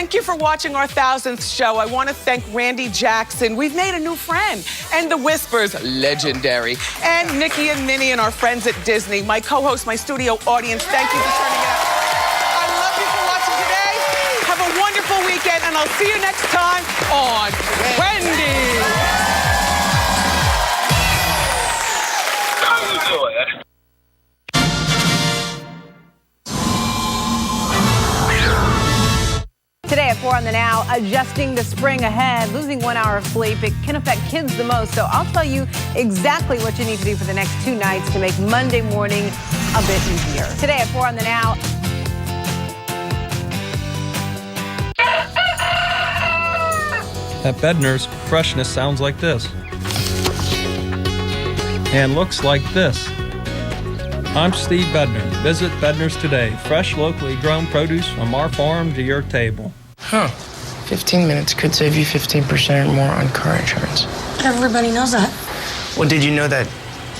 Thank you for watching our 1000th show. I want to thank Randy Jackson. We've made a new friend. And the Whispers, legendary. And Nikki and Minnie and our friends at Disney. My co-host, my studio audience, thank you for turning out. I love you for watching today. Have a wonderful weekend, and I'll see you next time on Wendy. Today at 4 on the Now, adjusting to spring ahead, losing 1 hour of sleep, it can affect kids the most. So I'll tell you exactly what you need to do for the next 2 nights to make Monday morning a bit easier. Today at 4 on the Now. At Bednar's, freshness sounds like this. And looks like this. I'm Steve Bednar. Visit Bednar's today. Fresh, locally grown produce from our farm to your table. Huh. 15 minutes could save you 15% or more on car insurance. Everybody knows that. Well, did you know that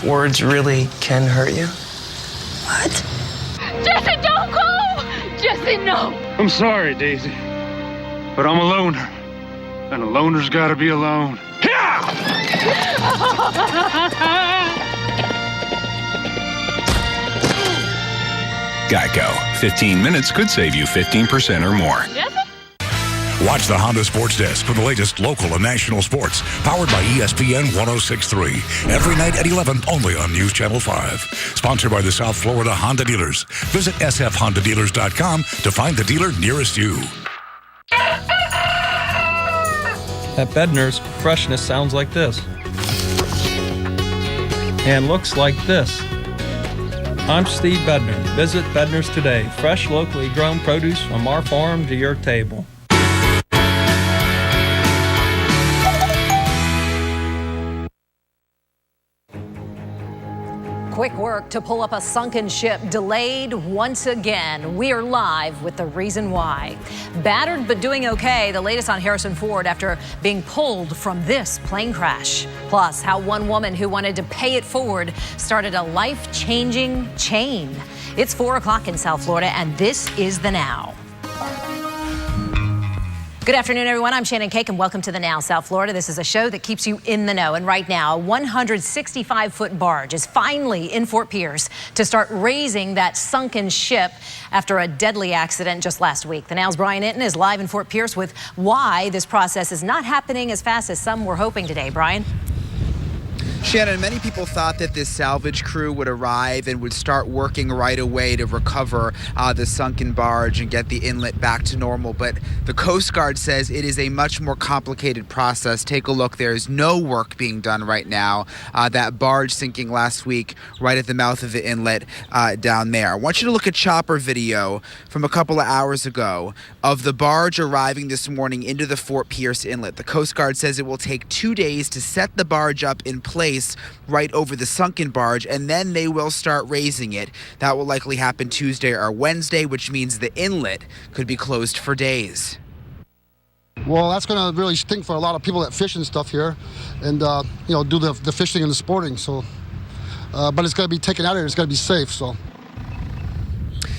words really can hurt you? What? Jesse, don't go! Jesse, no! I'm sorry, Daisy, but I'm a loner, and a loner's gotta be alone. Geico. 15 minutes could save you 15% or more. Watch the Honda Sports Desk for the latest local and national sports. Powered by ESPN 106.3. Every night at 11, only on News Channel 5. Sponsored by the South Florida Honda Dealers. Visit sfhondadealers.com to find the dealer nearest you. At Bednar's, freshness sounds like this. And looks like this. I'm Steve Bednar. Visit Bednar's today. Fresh, locally grown produce from our farm to your table. Quick work to pull up a sunken ship delayed once again. We are live with the reason why. Battered but doing okay, the latest on Harrison Ford after being pulled from this plane crash. Plus, how one woman who wanted to pay it forward started a life-changing chain. It's 4 o'clock in South Florida, and this is The Now. Good afternoon, everyone. I'm Shannon Cake, and welcome to The Now, South Florida. This is a show that keeps you in the know. And right now, a 165-foot barge is finally in Fort Pierce to start raising that sunken ship after a deadly accident just last week. The Now's Brian Inton is live in Fort Pierce with why this process is not happening as fast as some were hoping today. Brian? Shannon, many people thought that this salvage crew would arrive and would start working right away to recover the sunken barge and get the inlet back to normal. But the Coast Guard says it is a much more complicated process. Take a look. There is no work being done right now. That barge sinking last week right at the mouth of the inlet down there. I want you to look at chopper video from a couple of hours ago of the barge arriving this morning into the Fort Pierce Inlet. The Coast Guard says it will take 2 days to set the barge up in place right over the sunken barge, and then they will start raising it. That will likely happen Tuesday or Wednesday, which means the inlet could be closed for days. Well, that's going to really stink for a lot of people that fish and stuff here and, do the fishing and the sporting. So, but it's going to be taken out of here. It's going to be safe. So.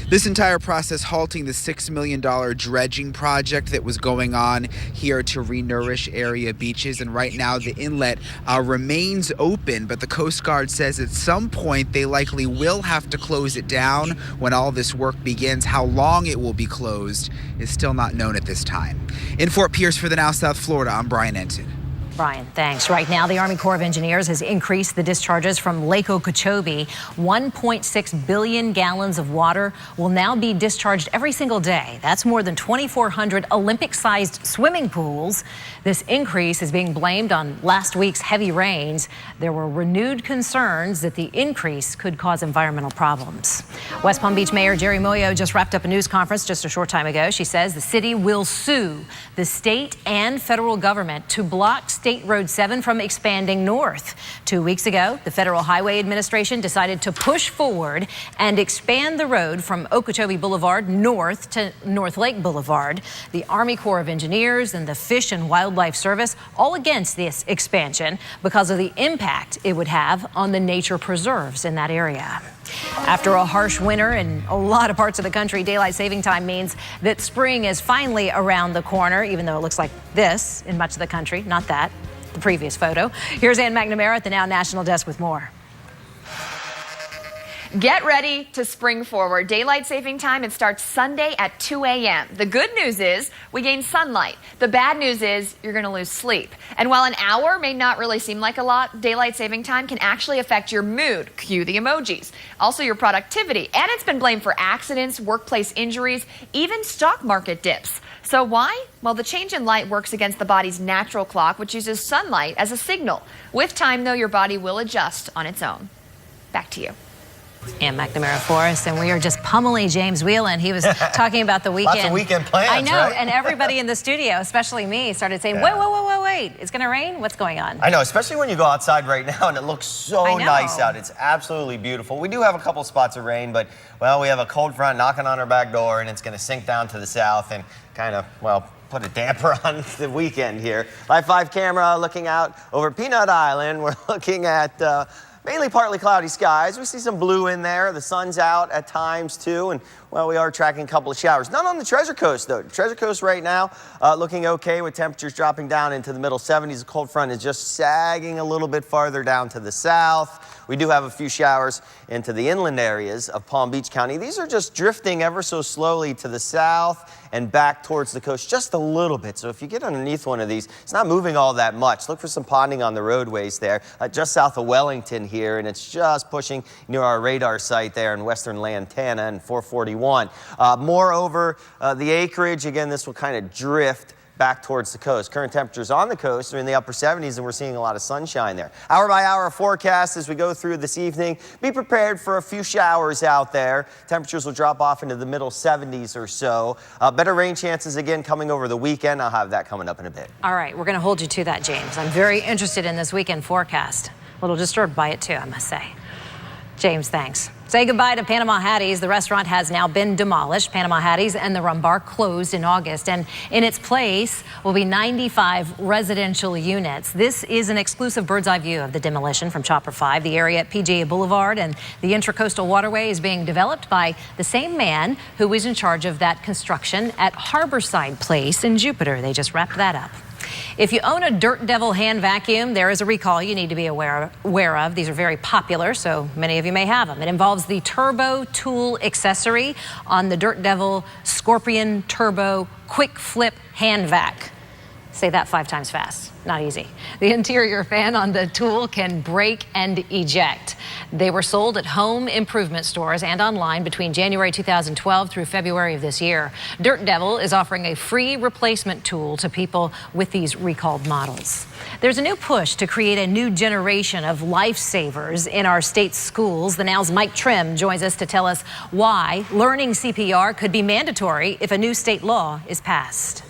This entire process halting the $6 million dredging project that was going on here to renourish area beaches. And right now the inlet remains open, but the Coast Guard says at some point they likely will have to close it down when all this work begins. How long it will be closed is still not known at this time. In Fort Pierce for the Now South Florida, I'm Brian Enton. Brian, thanks. Right now, the Army Corps of Engineers has increased the discharges from Lake Okeechobee. 1.6 billion gallons of water will now be discharged every single day. That's more than 2,400 Olympic-sized swimming pools. This increase is being blamed on last week's heavy rains. There were renewed concerns that the increase could cause environmental problems. West Palm Beach Mayor Jerry Moyo just wrapped up a news conference just a short time ago. She says the city will sue the state and federal government to block State Road 7 from expanding north. 2 weeks ago, the Federal Highway Administration decided to push forward and expand the road from Okeechobee Boulevard north to North Lake Boulevard. The Army Corps of Engineers and the Fish and Wildlife Service all against this expansion because of the impact it would have on the nature preserves in that area. After a harsh winter in a lot of parts of the country, daylight saving time means that spring is finally around the corner, even though it looks like this in much of the country, not that, the previous photo. Here's Ann McNamara at the Now National Desk with more. Get ready to spring forward. Daylight saving time, it starts Sunday at 2 a.m. The good news is we gain sunlight. The bad news is you're going to lose sleep. And while an hour may not really seem like a lot, daylight saving time can actually affect your mood. Cue the emojis. Also your productivity. And it's been blamed for accidents, workplace injuries, even stock market dips. So why? Well, the change in light works against the body's natural clock, which uses sunlight as a signal. With time, though, your body will adjust on its own. Back to you. Ann McNamara for us, and we are just pummeling James Whelan. He was talking about the weekend. Lots of weekend plans, I know, right? And everybody in the studio, especially me, started saying, wait, it's going to rain? What's going on? I know, especially when you go outside right now and it looks so nice out. It's absolutely beautiful. We do have a couple spots of rain, but, well, we have a cold front knocking on our back door, and it's going to sink down to the south and kind of, well, put a damper on the weekend here. Live 5 camera looking out over Peanut Island. We're looking at mainly partly cloudy skies. We see some blue in there. The sun's out at times too, and well, we are tracking a couple of showers. None on the Treasure Coast though. Treasure Coast right now looking okay with temperatures dropping down into the middle 70s. The cold front is just sagging a little bit farther down to the south. We do have a few showers into the inland areas of Palm Beach County. These are just drifting ever so slowly to the south and back towards the coast just a little bit. So if you get underneath one of these, it's not moving all that much. Look for some ponding on the roadways there, just south of Wellington here, and it's just pushing near our radar site there in western Lantana and 441. More over the acreage. Again, this will kind of drift back towards the coast. Current temperatures on the coast are in the upper 70s, and we're seeing a lot of sunshine there. Hour by hour forecast as we go through this evening. Be prepared for a few showers out there. Temperatures will drop off into the middle 70s or so. Better rain chances again coming over the weekend. I'll have that coming up in a bit. All right, we're going to hold you to that, James. I'm very interested in this weekend forecast. A little disturbed by it too, I must say. James, thanks. Say goodbye to Panama Hattie's. The restaurant has now been demolished. Panama Hattie's and the Rum Bar closed in August, and in its place will be 95 residential units. This is an exclusive bird's eye view of the demolition from Chopper 5. The area at PGA Boulevard and the Intracoastal Waterway is being developed by the same man who was in charge of that construction at Harborside Place in Jupiter. They just wrapped that up. If you own a Dirt Devil hand vacuum, there is a recall you need to be aware of. These are very popular, so many of you may have them. It involves the Turbo Tool accessory on the Dirt Devil Scorpion Turbo Quick Flip Hand Vac. Say that 5 times fast. Not easy. The interior fan on the tool can brake and eject. They were sold at home improvement stores and online between January 2012 through February of this year. Dirt Devil is offering a free replacement tool to people with these recalled models. There's a new push to create a new generation of lifesavers in our state schools. The Now's Mike Trim joins us to tell us why learning CPR could be mandatory if a new state law is passed.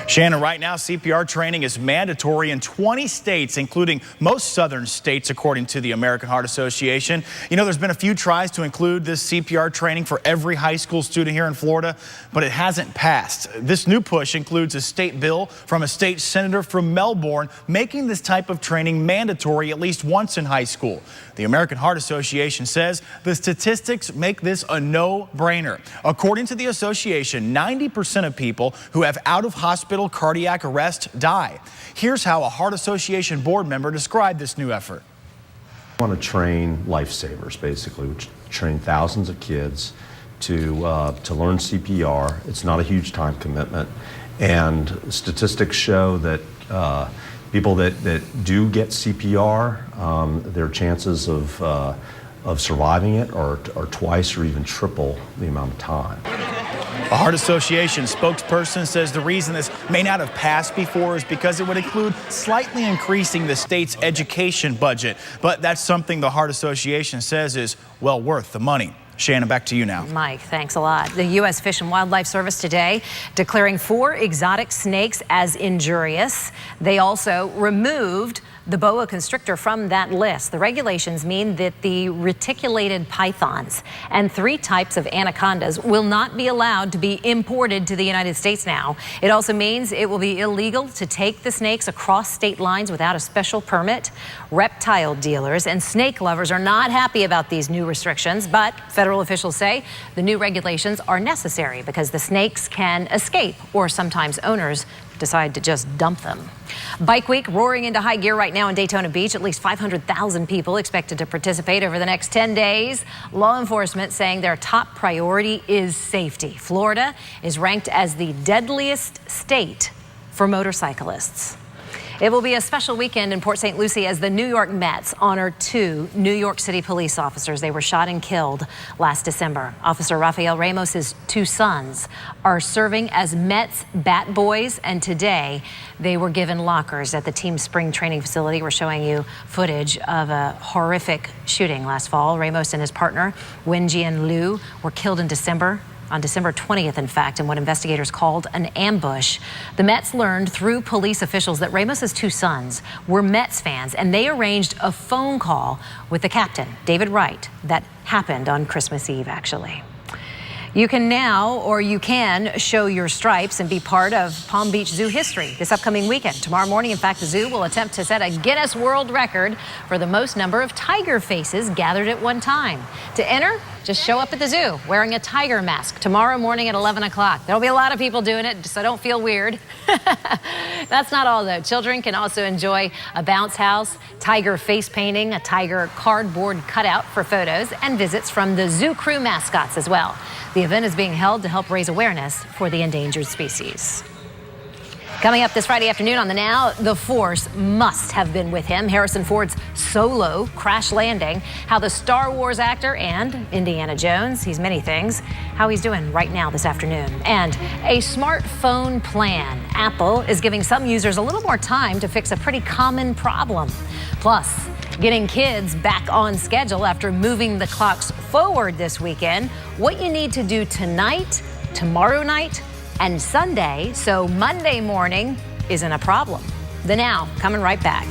Shannon, right now, CPR training is mandatory in 20 states, including most southern states, according to the American Heart Association. You know, there's been a few tries to include this CPR training for every high school student here in Florida, but it hasn't passed. This new push includes a state bill from a state senator from Melbourne, making this type of training mandatory at least once in high school. The American Heart Association says the statistics make this a no-brainer. According to the association, 90% of people who have out-of-hospital cardiac arrest die. Here's how a Heart Association board member described this new effort. I want to train lifesavers, basically, which train thousands of kids to learn CPR. It's not a huge time commitment, and statistics show that people that do get CPR, their chances of surviving it are twice or even triple the amount of time. A Heart Association spokesperson says the reason this may not have passed before is because it would include slightly increasing the state's education budget. But that's something the Heart Association says is well worth the money. Shannon, back to you now. Mike, thanks a lot. The U.S. Fish and Wildlife Service today declaring 4 exotic snakes as injurious. They also removed the boa constrictor from that list. The regulations mean that the reticulated pythons and 3 types of anacondas will not be allowed to be imported to the United States now. It also means it will be illegal to take the snakes across state lines without a special permit. Reptile dealers and snake lovers are not happy about these new restrictions, but federal officials say the new regulations are necessary because the snakes can escape, or sometimes owners decide to just dump them. Bike Week roaring into high gear right now in Daytona Beach. At least 500,000 people expected to participate over the next 10 days. Law enforcement saying their top priority is safety. Florida is ranked as the deadliest state for motorcyclists. It will be a special weekend in Port St. Lucie as the New York Mets honor 2 New York City police officers. They were shot and killed last December. Officer Rafael Ramos's 2 sons are serving as Mets bat boys, and today they were given lockers at the team's spring training facility. We're showing you footage of a horrific shooting last fall. Ramos and his partner, Wenjian Liu, were killed in December. On December 20th, in fact, in what investigators called an ambush. The Mets learned through police officials that Ramos's 2 sons were Mets fans, and they arranged a phone call with the captain, David Wright, that happened on Christmas Eve, actually. You can now, or you can, show your stripes and be part of Palm Beach Zoo history this upcoming weekend. Tomorrow morning, in fact, the zoo will attempt to set a Guinness World Record for the most number of tiger faces gathered at one time. To enter, just show up at the zoo wearing a tiger mask tomorrow morning at 11 o'clock. There'll be a lot of people doing it, so don't feel weird. That's not all, though. Children can also enjoy a bounce house, tiger face painting, a tiger cardboard cutout for photos, and visits from the zoo crew mascots as well. The event is being held to help raise awareness for the endangered species. Coming up this Friday afternoon on The Now, the Force must have been with him. Harrison Ford's solo crash landing, how the Star Wars actor and Indiana Jones, he's many things, how he's doing right now this afternoon. And a smartphone plan. Apple is giving some users a little more time to fix a pretty common problem. Plus, getting kids back on schedule after moving the clocks forward this weekend. What you need to do tonight, tomorrow night, and Sunday, so Monday morning isn't a problem. The Now, coming right back.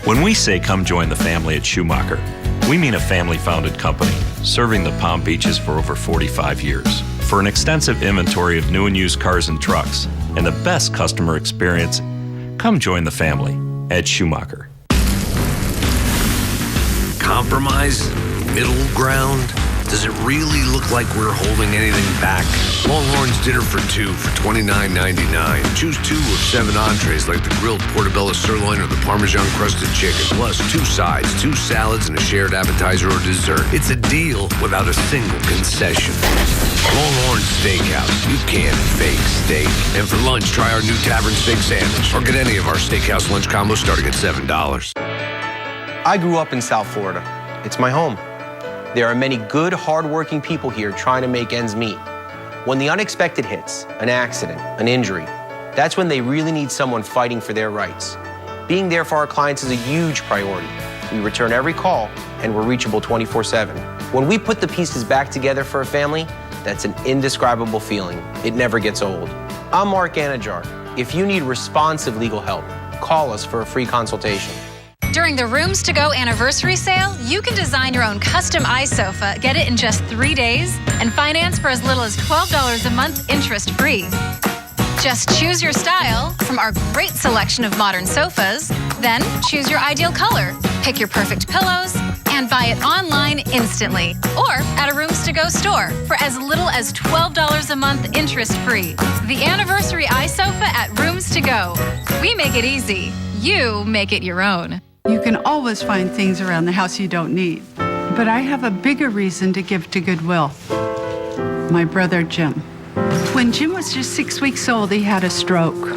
When we say come join the family at Schumacher, we mean a family-founded company serving the Palm Beaches for over 45 years. For an extensive inventory of new and used cars and trucks and the best customer experience, come join the family at Schumacher. Compromise? Middle ground? Does it really look like we're holding anything back? Longhorn's dinner for 2 for $29.99. Choose 2 of 7 entrees like the grilled portobello sirloin or the Parmesan crusted chicken, plus 2 sides, 2 salads, and a shared appetizer or dessert. It's a deal without a single concession. Longhorn Steakhouse. You can't fake steak. And for lunch, try our new Tavern Steak Sandwich or get any of our steakhouse lunch combos starting at $7. I grew up in South Florida. It's my home. There are many good, hard-working people here trying to make ends meet. When the unexpected hits, an accident, an injury, that's when they really need someone fighting for their rights. Being there for our clients is a huge priority. We return every call, and we're reachable 24/7. When we put the pieces back together for a family, that's an indescribable feeling. It never gets old. I'm Mark Anajar. If you need responsive legal help, call us for a free consultation. During the Rooms to Go anniversary sale, you can design your own custom iSofa, get it in just 3 days, and finance for as little as $12 a month interest-free. Just choose your style from our great selection of modern sofas, then choose your ideal color, pick your perfect pillows, and buy it online instantly or at a Rooms to Go store for as little as $12 a month interest-free. The anniversary iSofa at Rooms to Go. We make it easy. You make it your own. You can always find things around the house you don't need. But I have a bigger reason to give to Goodwill. My brother, Jim. When Jim was just 6 weeks old, he had a stroke.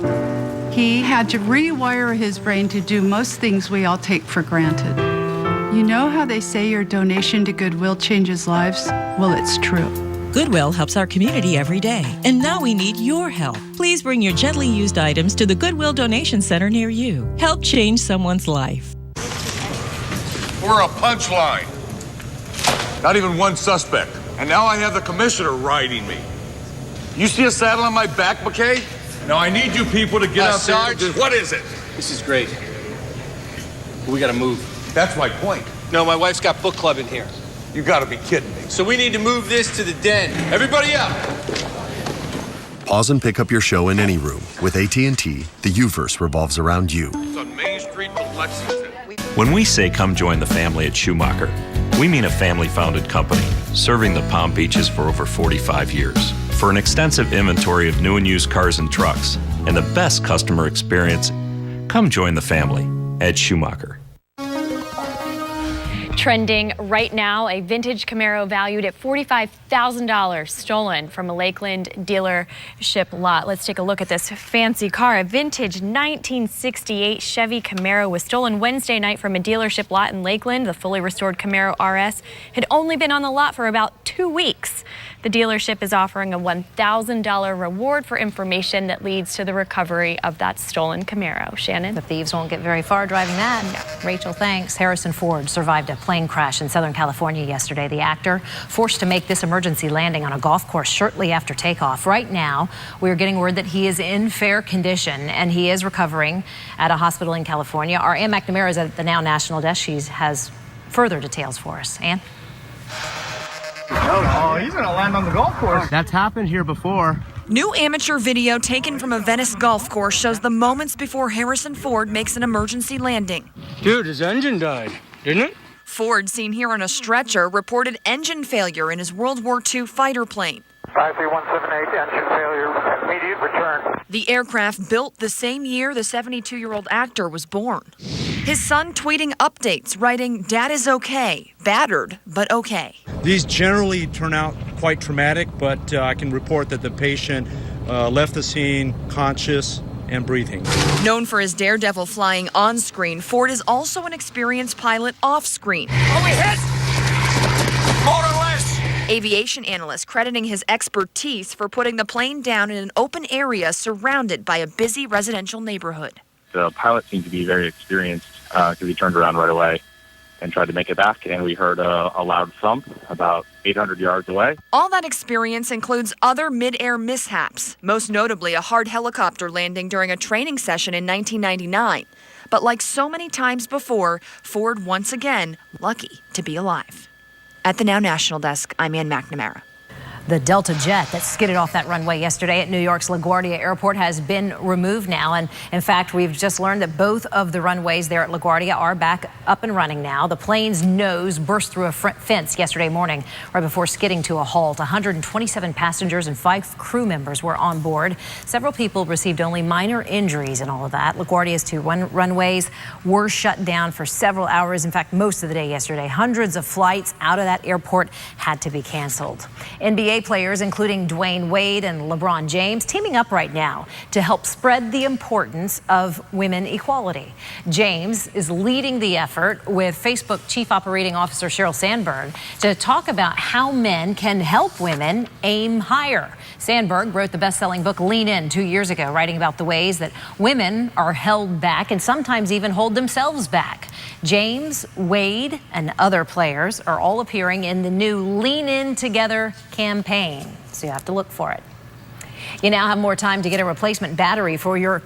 He had to rewire his brain to do most things we all take for granted. You know how they say your donation to Goodwill changes lives? Well, it's true. Goodwill helps our community every day, and now we need your help. Please bring your gently used items to the Goodwill Donation Center near you. Help change someone's life. over a punchline. Not even one suspect. And now I have the commissioner riding me. You see a saddle on my back, McKay? Now I need you people to get out there. What is it? This is great. We gotta move. That's my point. No, my wife's got book club in here. You gotta be kidding me. So we need to move this to the den. Everybody out! Pause and pick up your show in any room. With AT&T, the U-verse revolves around you. It's on Main Street to Lexington. When we say come join the family at Schumacher, we mean a family-founded company serving the Palm Beaches for over 45 years. For an extensive inventory of new and used cars and trucks and the best customer experience, come join the family at Schumacher. Trending right now, a vintage Camaro valued at $45,000 stolen from a Lakeland dealership lot. Let's take a look at this fancy car. A vintage 1968 Chevy Camaro was stolen Wednesday night from a dealership lot in Lakeland. The fully restored Camaro RS had only been on the lot for about 2 weeks. The dealership is offering a $1,000 reward for information that leads to the recovery of that stolen Camaro. Shannon? The thieves won't get very far driving that. No. Rachel, thanks. Harrison Ford survived a plane crash in Southern California yesterday. The actor forced to make this emergency landing on a golf course shortly after takeoff. Right now, we're getting word that he is in fair condition and he is recovering at a hospital in California. Our Ann McNamara is at the Now National Desk. She has further details for us. Ann? Oh, he's going to land on the golf course. That's happened here before. New amateur video taken from a Venice golf course shows the moments before Harrison Ford makes an emergency landing. Dude, his engine died, didn't it? Ford, seen here on a stretcher, reported engine failure in his World War II fighter plane. 53178, engine failure, immediate return. The aircraft built the same year the 72-year-old actor was born. His son tweeting updates, writing, "Dad is okay, battered, but okay." These generally turn out quite traumatic, but I can report that the patient left the scene conscious and breathing. Known for his daredevil flying on screen, Ford is also an experienced pilot off screen. Oh, we hit! Motorless! Aviation analyst crediting his expertise for putting the plane down in an open area surrounded by a busy residential neighborhood. The pilot seemed to be very experienced because he turned around right away and tried to make it back, and we heard a loud thump about 800 yards away. All that experience includes other mid-air mishaps, most notably a hard helicopter landing during a training session in 1999. But like so many times before, Ford once again lucky to be alive. At the Now National Desk, I'm Ann McNamara. The Delta jet that skidded off that runway yesterday at New York's LaGuardia Airport has been removed now. And in fact, we've just learned that both of the runways there at LaGuardia are back up and running now. The plane's nose burst through a fence yesterday morning right before skidding to a halt. 127 passengers and 5 crew members were on board. Several people received only minor injuries in all of that. LaGuardia's 2 runways were shut down for several hours. In fact, most of the day yesterday. Hundreds of flights out of that airport had to be canceled. NBA players, including Dwayne Wade and LeBron James, teaming up right now to help spread the importance of women equality. James is leading the effort with Facebook Chief Operating Officer Sheryl Sandberg to talk about how men can help women aim higher. Sandberg wrote the best-selling book Lean In 2 years ago, writing about the ways that women are held back and sometimes even hold themselves back. James, Wade, and other players are all appearing in the new Lean In Together campaign, so you have to look for it. You now have more time to get a replacement battery for your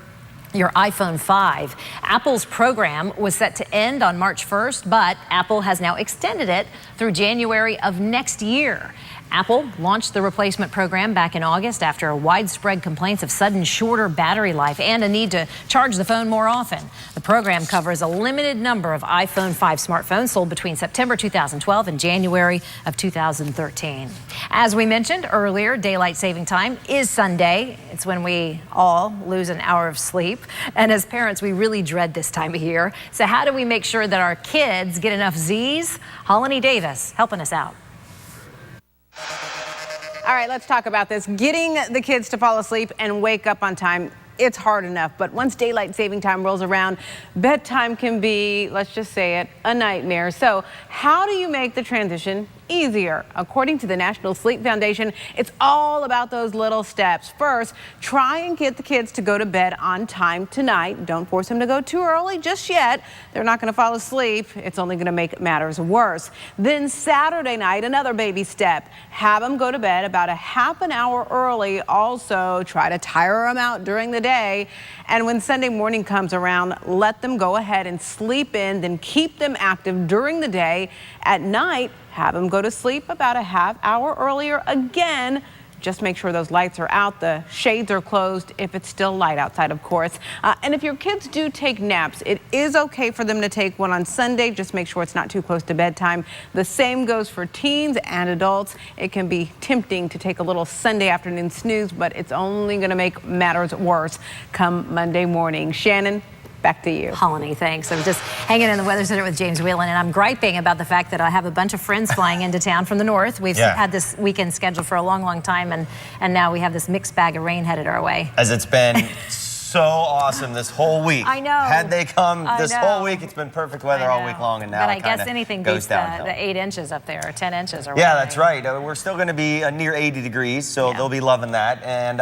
iPhone 5. Apple's program was set to end on March 1st, but Apple has now extended it through January of next year. Apple launched the replacement program back in August after widespread complaints of sudden shorter battery life and a need to charge the phone more often. The program covers a limited number of iPhone 5 smartphones sold between September 2012 and January of 2013. As we mentioned earlier, daylight saving time is Sunday. It's when we all lose an hour of sleep. And as parents, we really dread this time of year. So how do we make sure that our kids get enough Z's? Holani Davis helping us out. All right, let's talk about this. Getting the kids to fall asleep and wake up on time, it's hard enough. But once daylight saving time rolls around, bedtime can be, let's just say it, a nightmare. So how do you make the transition easier? According to the National Sleep Foundation, it's all about those little steps. First, try and get the kids to go to bed on time tonight. Don't force them to go too early just yet. They're not going to fall asleep. It's only going to make matters worse. Then Saturday night, another baby step. Have them go to bed about a half an hour early. Also, try to tire them out during the day. And when Sunday morning comes around, let them go ahead and sleep in, then keep them active during the day. At night, have them go to sleep about a half hour earlier. Again, just make sure those lights are out, the shades are closed if it's still light outside, of course. And if your kids do take naps, it is okay for them to take one on Sunday. Just make sure it's not too close to bedtime. The same goes for teens and adults. It can be tempting to take a little Sunday afternoon snooze, but it's only going to make matters worse come Monday morning. Shannon, back to you. Holly, thanks. I was just hanging in the Weather Center with James Whelan, and I'm griping about the fact that I have a bunch of friends flying into town from the north. We've had this weekend scheduled for a long, long time, and now we have this mixed bag of rain headed our way. As it's been so awesome this whole week. I know. Had they come this whole week, it's been perfect weather all week long, and now but I it guess anything goes beats downhill. the 8 inches up there, or 10 inches, or whatever. Yeah, that's right. We're still going to be near 80 degrees, so they'll be loving that, and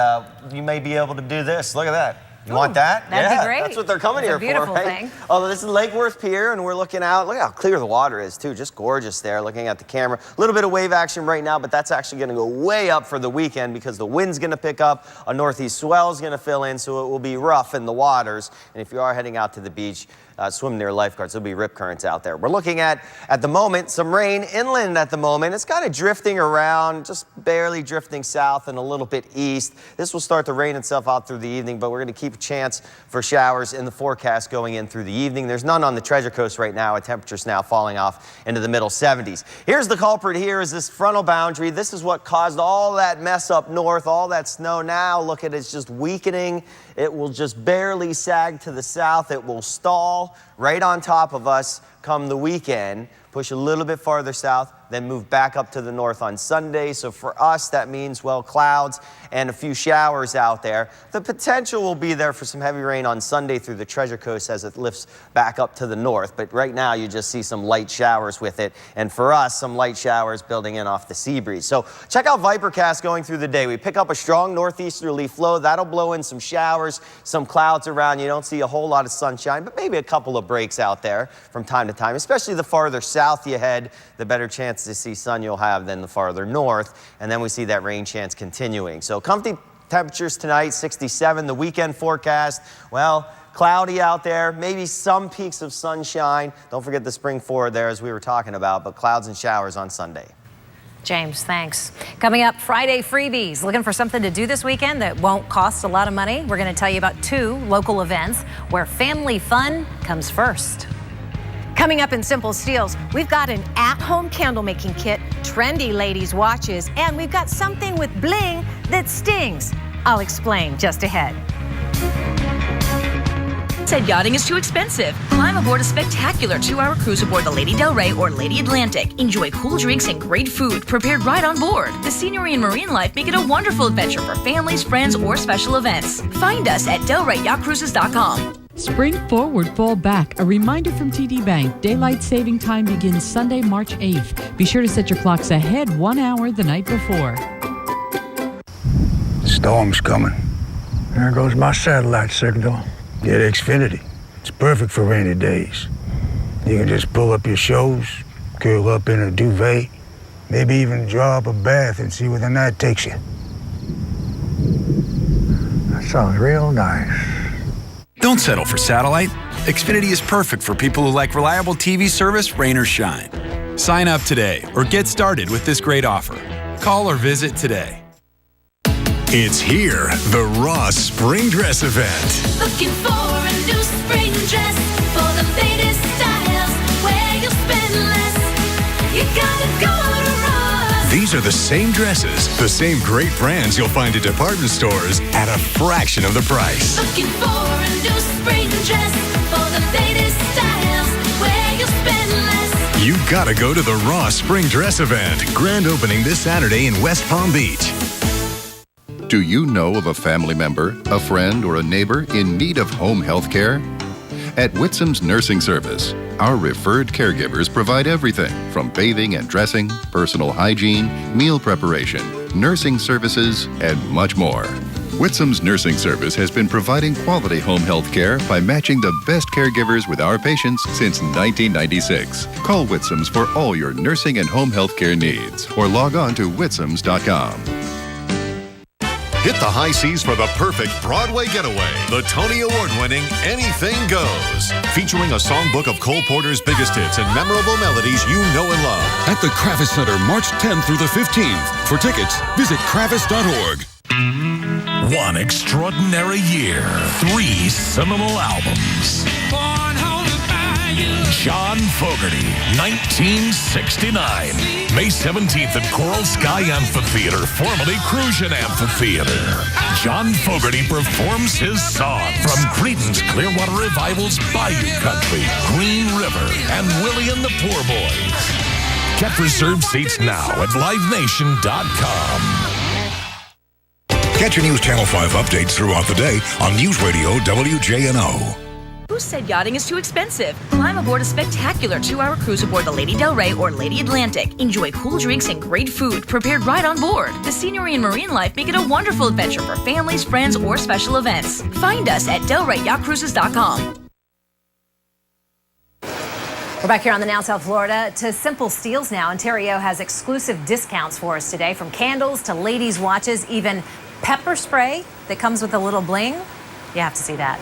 you may be able to do this. Look at that. You want that? That'd be great. That's what they're coming here for, right? Beautiful thing. Oh, this is Lake Worth Pier, and we're looking out. Look how clear the water is, too. Just gorgeous there, looking at the camera. A little bit of wave action right now, but that's actually going to go way up for the weekend because the wind's going to pick up. A northeast swell is going to fill in, so it will be rough in the waters. And if you are heading out to the beach, swim near lifeguards. There'll be rip currents out there. We're looking at the moment, some rain inland at the moment. It's kind of drifting around, just barely drifting south and a little bit east. This will start to rain itself out through the evening, but we're going to keep a chance for showers in the forecast going in through the evening. There's none on the Treasure Coast right now, with temperatures now falling off into the middle 70s. Here's the culprit here is this frontal boundary. This is what caused all that mess up north, all that snow. Now look at it, it's just weakening. It will just barely sag to the south. It will stall right on top of us come the weekend, push a little bit farther south, then move back up to the north on Sunday. So for us, that means, well, clouds and a few showers out there. The potential will be there for some heavy rain on Sunday through the Treasure Coast as it lifts back up to the north. But right now, you just see some light showers with it. And for us, some light showers building in off the sea breeze. So check out Vipercast going through the day. We pick up a strong northeasterly flow. That'll blow in some showers, some clouds around. You don't see a whole lot of sunshine, but maybe a couple of breaks out there from time to time, especially the farther south you head, the better chance to see sun you'll have than the farther north. And then we see that rain chance continuing. So comfy temperatures tonight, 67. The weekend forecast, well, cloudy out there, maybe some peaks of sunshine. Don't forget the spring forward there as we were talking about, but clouds and showers on Sunday. James, thanks. Coming up, Friday freebies. Looking for something to do this weekend that won't cost a lot of money? We're going to tell you about 2 local events where family fun comes first. Coming up in Simple Steals, we've got an at-home candle making kit, trendy ladies' watches, and we've got something with bling that stings. I'll explain just ahead. Said yachting is too expensive. Climb aboard a spectacular 2-hour cruise aboard the Lady Del Rey or Lady Atlantic. Enjoy cool drinks and great food prepared right on board. The scenery and marine life make it a wonderful adventure for families, friends, or special events. Find us at DelReyYachtCruises.com. Spring forward, fall back. A reminder from TD Bank. Daylight saving time begins Sunday, March 8th. Be sure to set your clocks ahead 1 hour the night before. Storm's coming. There goes my satellite signal. Get Xfinity. It's perfect for rainy days. You can just pull up your shows, curl up in a duvet, maybe even draw up a bath and see where the night takes you. That sounds real nice. Don't settle for satellite. Xfinity is perfect for people who like reliable TV service, rain or shine. Sign up today or get started with this great offer. Call or visit today. It's here, the Ross Spring Dress Event. Looking for a new spring dress for the latest styles where you'll spend less. You gotta go to Ross. These are the same dresses, the same great brands you'll find at department stores at a fraction of the price. Looking for a new spring dress for the latest styles where you'll spend less. You gotta go to the Ross Spring Dress Event. Grand opening this Saturday in West Palm Beach. Do you know of a family member, a friend, or a neighbor in need of home health care? At Whitsom's Nursing Service, our referred caregivers provide everything from bathing and dressing, personal hygiene, meal preparation, nursing services, and much more. Whitsom's Nursing Service has been providing quality home health care by matching the best caregivers with our patients since 1996. Call Whitsom's for all your nursing and home health care needs or log on to whitsoms.com. Hit the high seas for the perfect Broadway getaway. The Tony Award-winning Anything Goes. Featuring a songbook of Cole Porter's biggest hits and memorable melodies you know and love. At the Kravis Center, March 10th through the 15th. For tickets, visit kravis.org. One extraordinary year. 3 seminal albums. John Fogerty, 1969. May 17th at Coral Sky Amphitheater, formerly Crucian Amphitheater. John Fogerty performs his song from Creedence Clearwater Revival's Bayou Country, Green River, and Willie and the Poor Boys. Get reserved seats now at livenation.com. Catch your News Channel 5 updates throughout the day on News Radio WJNO. Who said yachting is too expensive? Climb aboard a spectacular 2-hour cruise aboard the Lady Del Rey or Lady Atlantic. Enjoy cool drinks and great food prepared right on board. The scenery and marine life make it a wonderful adventure for families, friends, or special events. Find us at DelReyYachtCruises.com. We're back here on the Now South Florida to Simple Steals now. Ontario has exclusive discounts for us today, from candles to ladies' watches, even pepper spray that comes with a little bling. You have to see that.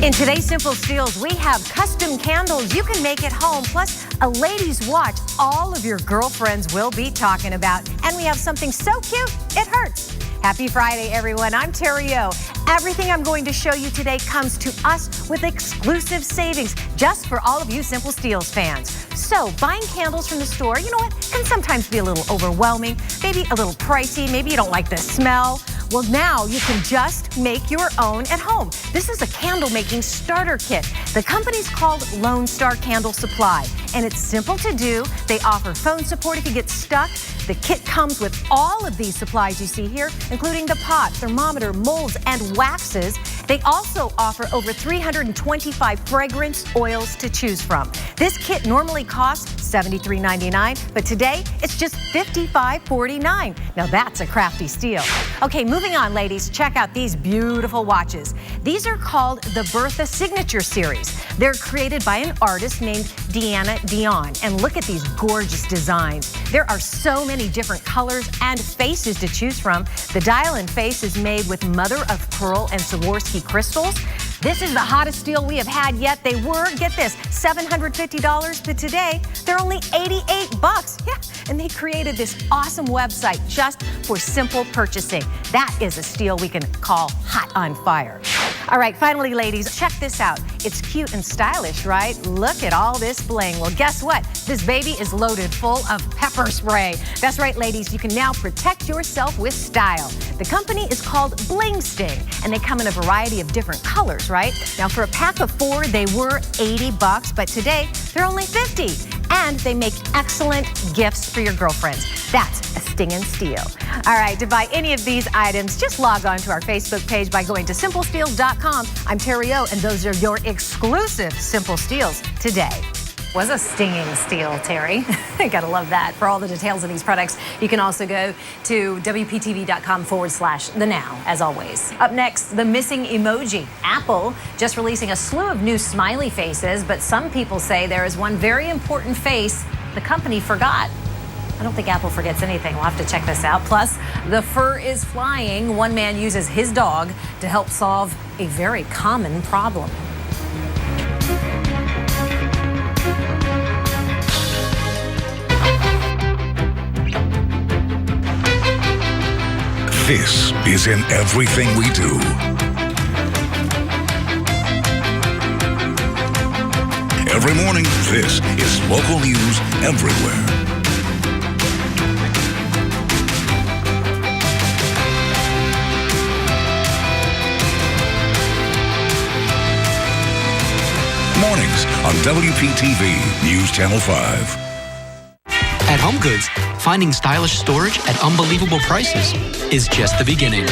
In today's Simple Steals, we have custom candles you can make at home, plus a ladies' watch all of your girlfriends will be talking about. And we have something so cute, it hurts. Happy Friday, everyone. I'm Terry O. Everything I'm going to show you today comes to us with exclusive savings just for all of you Simple Steals fans. So buying candles from the store, you know what, can sometimes be a little overwhelming, maybe a little pricey, maybe you don't like the smell. Well, now you can just make your own at home. This is a candle making starter kit. The company's called Lone Star Candle Supply, and it's simple to do. They offer phone support if you get stuck. The kit comes with all of these supplies you see here, including the pot, thermometer, molds, and waxes. They also offer over 325 fragrance oils to choose from. This kit normally costs $73.99, but today it's just $55.49. Now that's a crafty steal. Okay, moving on, ladies, check out these beautiful watches. These are called the Bertha Signature Series. They're created by an artist named Deanna Dion, and look at these gorgeous designs. There are so many different colors and faces to choose from. The dial and face is made with mother of pearl and Swarovski crystals. This is the hottest deal we have had yet. They were, get this, $750, but today they're only $88. Yeah, and they created this awesome website just for simple purchasing. That is a steal we can call hot on fire. All right, finally, ladies, check this out. It's cute and stylish, right? Look at all this bling. Well, guess what? This baby is loaded full of pepper spray. That's right, ladies. You can now protect yourself with style. The company is called Bling Sting, and they come in a variety of different colors, right? Now, for a pack of 4, they were $80, but today they're only $50. And they make excellent gifts for your girlfriends. That's a stingin' steal. All right, to buy any of these items, just log on to our Facebook page by going to simplesteals.com. I'm Terry O, and those are your exclusive Simple Steals today. Was a stinging steal, Terry. Gotta love that. For all the details of these products, you can also go to WPTV.com/TheNow, as always. Up next, the missing emoji. Apple just releasing a slew of new smiley faces, but some people say there is one very important face the company forgot. I don't think Apple forgets anything. We'll have to check this out. Plus, the fur is flying. One man uses his dog to help solve a very common problem. This is in everything we do. Every morning, this is local news everywhere. Mornings on WPTV News Channel 5. At HomeGoods, finding stylish storage at unbelievable prices is just the beginning.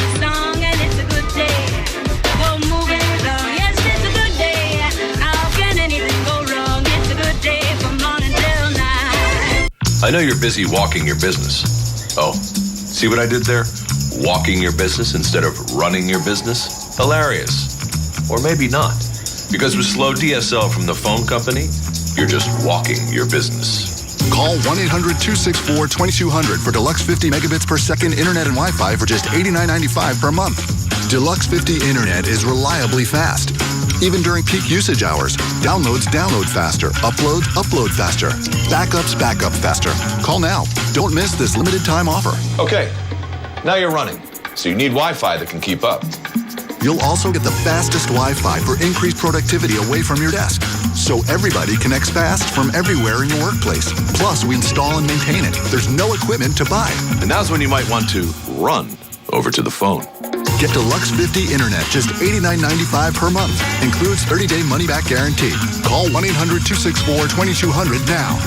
I know you're busy walking your business. Oh, see what I did there? Walking your business instead of running your business? Hilarious. Or maybe not. Because with slow DSL from the phone company, you're just walking your business. Call 1-800-264-2200 for Deluxe 50 megabits per second internet and Wi-Fi for just $89.95 per month. Deluxe 50 internet is reliably fast. Even during peak usage hours, download faster, upload faster, backup faster. Call now. Don't miss this limited time offer. Okay, now you're running, so you need Wi-Fi that can keep up. You'll also get the fastest Wi-Fi for increased productivity away from your desk, so everybody connects fast from everywhere in your workplace. Plus, we install and maintain it. There's no equipment to buy. And now's when you might want to run over to the phone. Get Deluxe 50 Internet, just $89.95 per month. Includes 30-day money-back guarantee. Call 1-800-264-2200 now.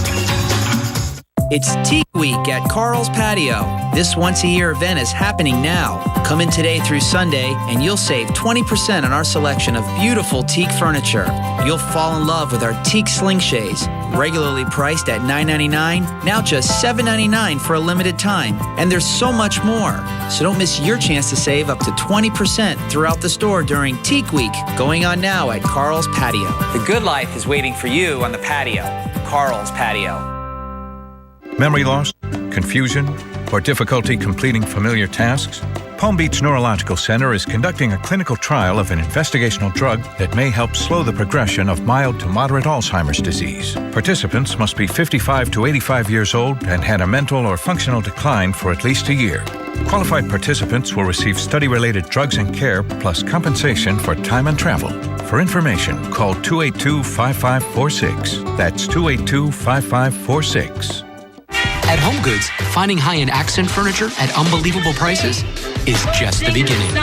It's Teak Week at Carl's Patio. This once-a-year event is happening now. Come in today through Sunday, and you'll save 20% on our selection of beautiful teak furniture. You'll fall in love with our teak sling shades, regularly priced at $9.99, now just $7.99 for a limited time. And there's so much more. So don't miss your chance to save up to 20% throughout the store during Teak Week, going on now at Carl's Patio. The good life is waiting for you on the patio. Carl's Patio. Memory loss, confusion, or difficulty completing familiar tasks? Palm Beach Neurological Center is conducting a clinical trial of an investigational drug that may help slow the progression of mild to moderate Alzheimer's disease. Participants must be 55 to 85 years old and had a mental or functional decline for at least a year. Qualified participants will receive study-related drugs and care plus compensation for time and travel. For information, call 282-5546. That's 282-5546. At HomeGoods, finding high-end accent furniture at unbelievable prices is just the beginning.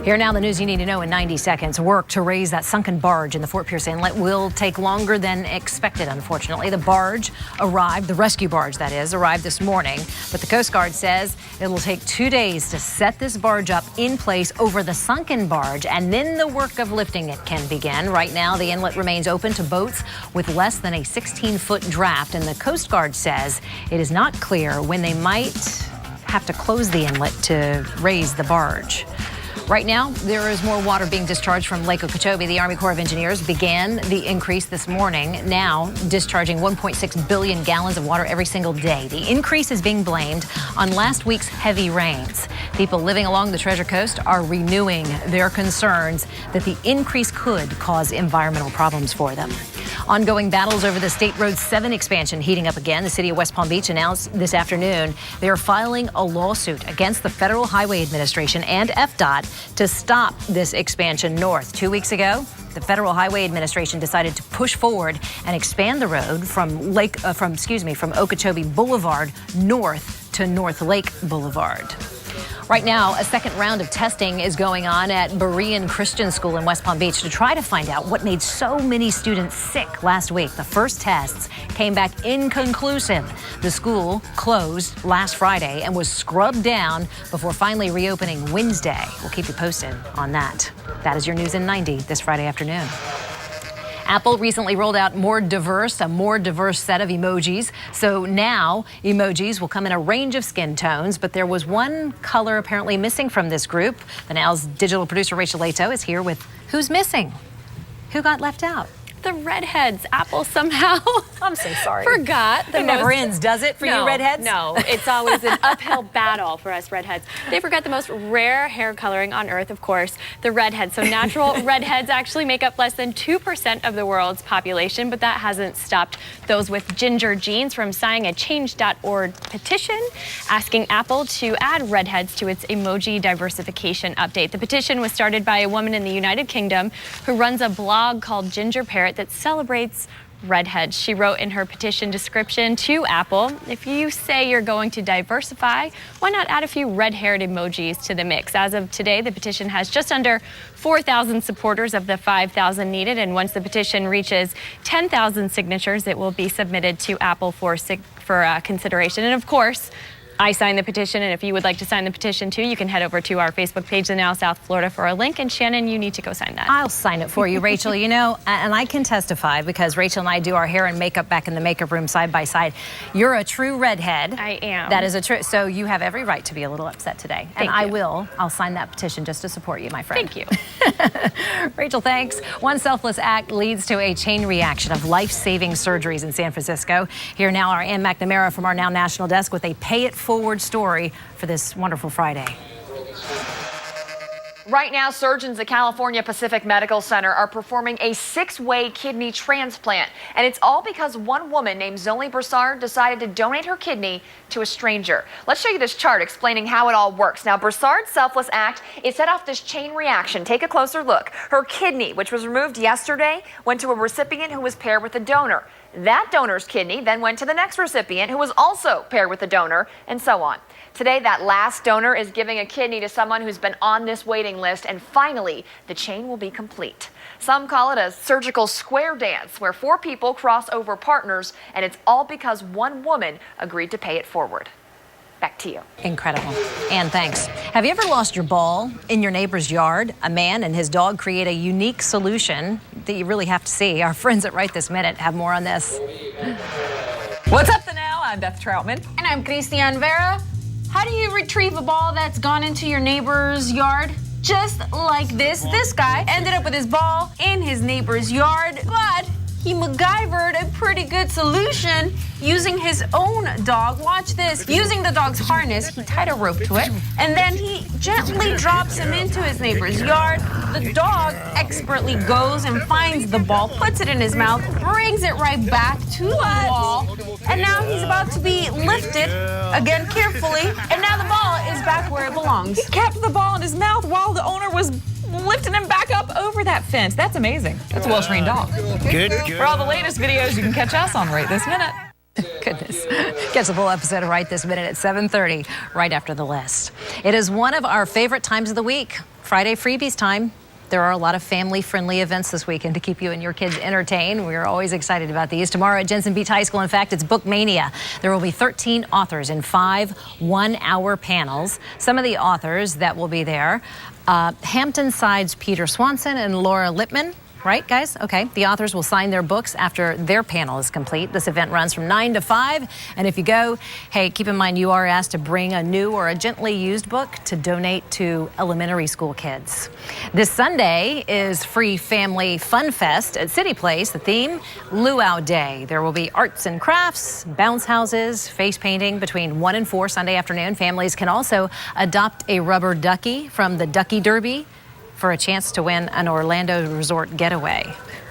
Here now, the news you need to know in 90 seconds. Work to raise that sunken barge in the Fort Pierce Inlet will take longer than expected, unfortunately. The barge arrived, the rescue barge that is, arrived this morning. But the Coast Guard says it'll take 2 days to set this barge up in place over the sunken barge, and then the work of lifting it can begin. Right now, the inlet remains open to boats with less than a 16-foot draft, and the Coast Guard says it is not clear when they might have to close the inlet to raise the barge. Right now, there is more water being discharged from Lake Okeechobee. The Army Corps of Engineers began the increase this morning, now discharging 1.6 billion gallons of water every single day. The increase is being blamed on last week's heavy rains. People living along the Treasure Coast are renewing their concerns that the increase could cause environmental problems for them. Ongoing battles over the State Road 7 expansion heating up again. The city of West Palm Beach announced this afternoon they are filing a lawsuit against the Federal Highway Administration and FDOT to stop this expansion north. 2 weeks ago, the Federal Highway Administration decided to push forward and expand the road from Okeechobee Boulevard north to North Lake Boulevard. Right now, a second round of testing is going on at Berean Christian School in West Palm Beach to try to find out what made so many students sick last week. The first tests came back inconclusive. The school closed last Friday and was scrubbed down before finally reopening Wednesday. We'll keep you posted on that. That is your News in 90 this Friday afternoon. Apple recently rolled out a more diverse set of emojis. So now emojis will come in a range of skin tones, but there was one color apparently missing from this group. The Now's digital producer Rachel Leto is here with who's missing. Who got left out? The redheads. Apple somehow I'm so sorry. forgot. It never ends, does it, for you redheads? No, it's always an uphill battle for us redheads. They forgot the most rare hair coloring on Earth, of course, the redhead. So natural redheads actually make up less than 2% of the world's population, but that hasn't stopped those with ginger genes from signing a Change.org petition asking Apple to add redheads to its emoji diversification update. The petition was started by a woman in the United Kingdom who runs a blog called Ginger Parrot that celebrates redheads. She wrote in her petition description to Apple, if you say you're going to diversify, why not add a few red-haired emojis to the mix? As of today, the petition has just under 4,000 supporters of the 5,000 needed, and once the petition reaches 10,000 signatures, it will be submitted to Apple for consideration. And of course, I signed the petition, and if you would like to sign the petition too, you can head over to our Facebook page, The Now South Florida, for a link. And Shannon, you need to go sign that. I'll sign it for you, Rachel. You know, and I can testify because Rachel and I do our hair and makeup back in the makeup room side by side. You're a true redhead. I am. That is a true. So you have every right to be a little upset today. Thank and you. I'll sign that petition just to support you, my friend. Thank you. Rachel, thanks. One selfless act leads to a chain reaction of life-saving surgeries in San Francisco. Here now, our Ann McNamara from our Now National Desk with a pay-it-forward story for this wonderful Friday. Right now, surgeons at California Pacific Medical Center are performing a 6-way kidney transplant. And it's all because one woman named Zoli Broussard decided to donate her kidney to a stranger. Let's show you this chart explaining how it all works. Now, Broussard's selfless act, it set off this chain reaction. Take a closer look. Her kidney, which was removed yesterday, went to a recipient who was paired with a donor. That donor's kidney then went to the next recipient who was also paired with a donor, and so on. Today, that last donor is giving a kidney to someone who's been on this waiting list, and finally, the chain will be complete. Some call it a surgical square dance, where 4 people cross over partners, and it's all because one woman agreed to pay it forward. Back to you. Incredible. Ann, thanks. Have you ever lost your ball in your neighbor's yard? A man and his dog create a unique solution that you really have to see. Our friends at Right This Minute have more on this. What's up, The Now? I'm Beth Troutman. And I'm Christian Vera. How do you retrieve a ball that's gone into your neighbor's yard? Just like this. This guy ended up with his ball in his neighbor's yard, but he MacGyvered a pretty good solution using his own dog. Watch this. Using the dog's harness, he tied a rope to it, and then he gently drops him into his neighbor's yard. The dog expertly goes and finds the ball, puts it in his mouth, brings it right back to the wall, and now he's about to be lifted, again carefully, and now the ball is back where it belongs. He kept the ball in his mouth while the owner was lifting him back up over that fence. That's amazing. That's a well-trained dog. Good. For all the latest videos, you can catch us on Right This Minute. Goodness. Catch the full episode of Right This Minute at 7:30, right after the list. It is one of our favorite times of the week, Friday freebies time. There are a lot of family-friendly events this weekend to keep you and your kids entertained. We're always excited about these. Tomorrow at Jensen Beach High School, in fact, it's Book Mania. There will be 13 authors in 5 one-hour panels. Some of the authors that will be there, Hampton Side's Peter Swanson and Laura Lippman. Right, guys? Okay. The authors will sign their books after their panel is complete. This event runs from 9 to 5. And if you go, hey, keep in mind you are asked to bring a new or a gently used book to donate to elementary school kids. This Sunday is Free Family Fun Fest at City Place. The theme, Luau Day. There will be arts and crafts, bounce houses, face painting between 1 and 4 Sunday afternoon. Families can also adopt a rubber ducky from the Ducky Derby for a chance to win an Orlando resort getaway.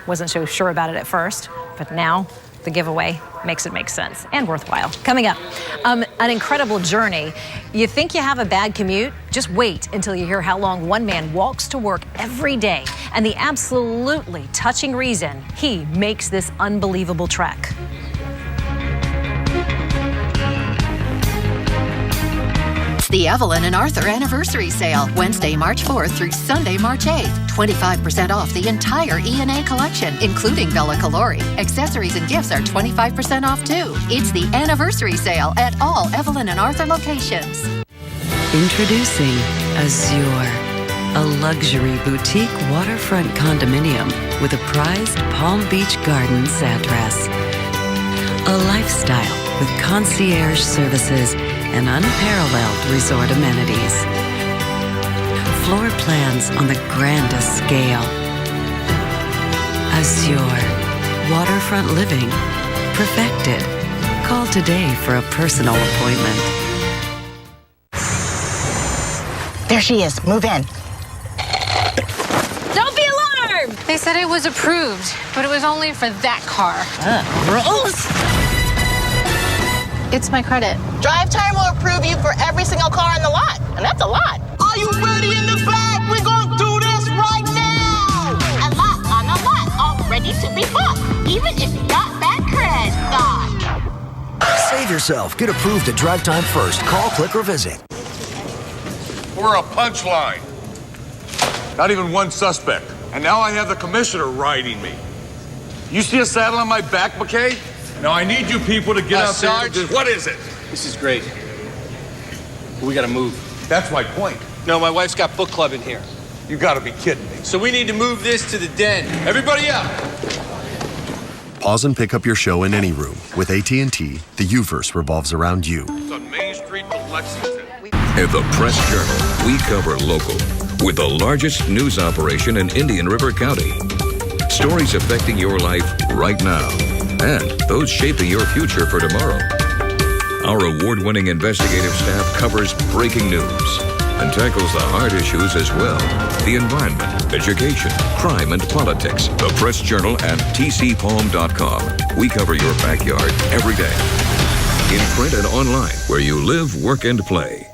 Wasn't so sure about it at first, but now the giveaway makes it make sense and worthwhile. Coming up, an incredible journey. You think you have a bad commute? Just wait until you hear how long one man walks to work every day and the absolutely touching reason he makes this unbelievable trek. The Evelyn and Arthur Anniversary Sale, Wednesday, March 4th through Sunday, March 8th. 25% off the entire E&A collection, including Bella Calori. Accessories and gifts are 25% off too. It's the Anniversary Sale at all Evelyn and Arthur locations. Introducing Azure, a luxury boutique waterfront condominium with a prized Palm Beach Gardens address. A lifestyle with concierge services and unparalleled resort amenities. Floor plans on the grandest scale. Azure, waterfront living, perfected. Call today for a personal appointment. There she is. Move in. Don't be alarmed! They said it was approved, but it was only for that car. Gross! It's my credit. Drive Time will approve you for every single car on the lot, and that's a lot. Are you ready in the back? We're going to do this right now! A lot on a lot, all ready to be bought. Even if you got yourself. Get approved at Drive Time First. Call, click, or visit. We're a punchline. Not even one suspect. And now I have the commissioner riding me. You see a saddle on my back, McKay? Now I need you people to get out Sarge, there. What is it? This is great. But we gotta move. That's my point. No, my wife's got book club in here. You gotta be kidding me. So we need to move this to the den. Everybody out! Pause and pick up your show in any room. With AT&T, the U-verse revolves around you. It's on Main Street to Lexington. At the Press Journal, we cover local with the largest news operation in Indian River County. Stories affecting your life right now and those shaping your future for tomorrow. Our award-winning investigative staff covers breaking news and tackles the hard issues as well. The environment, education, crime, and politics. The Press Journal and tcpalm.com. We cover your backyard every day. In print and online, where you live, work, and play.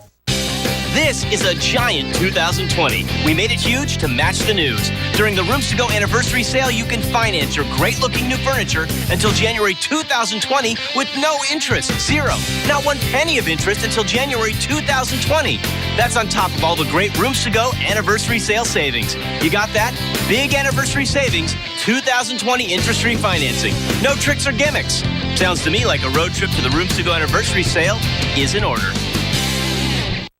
This is a giant 2020. We made it huge to match the news. During the Rooms to Go anniversary sale, you can finance your great-looking new furniture until January 2020 with no interest, zero. Not 1 penny of interest until January 2020. That's on top of all the great Rooms to Go anniversary sale savings. You got that? Big anniversary savings, 2020 interest-free financing. No tricks or gimmicks. Sounds to me like a road trip to the Rooms to Go anniversary sale is in order.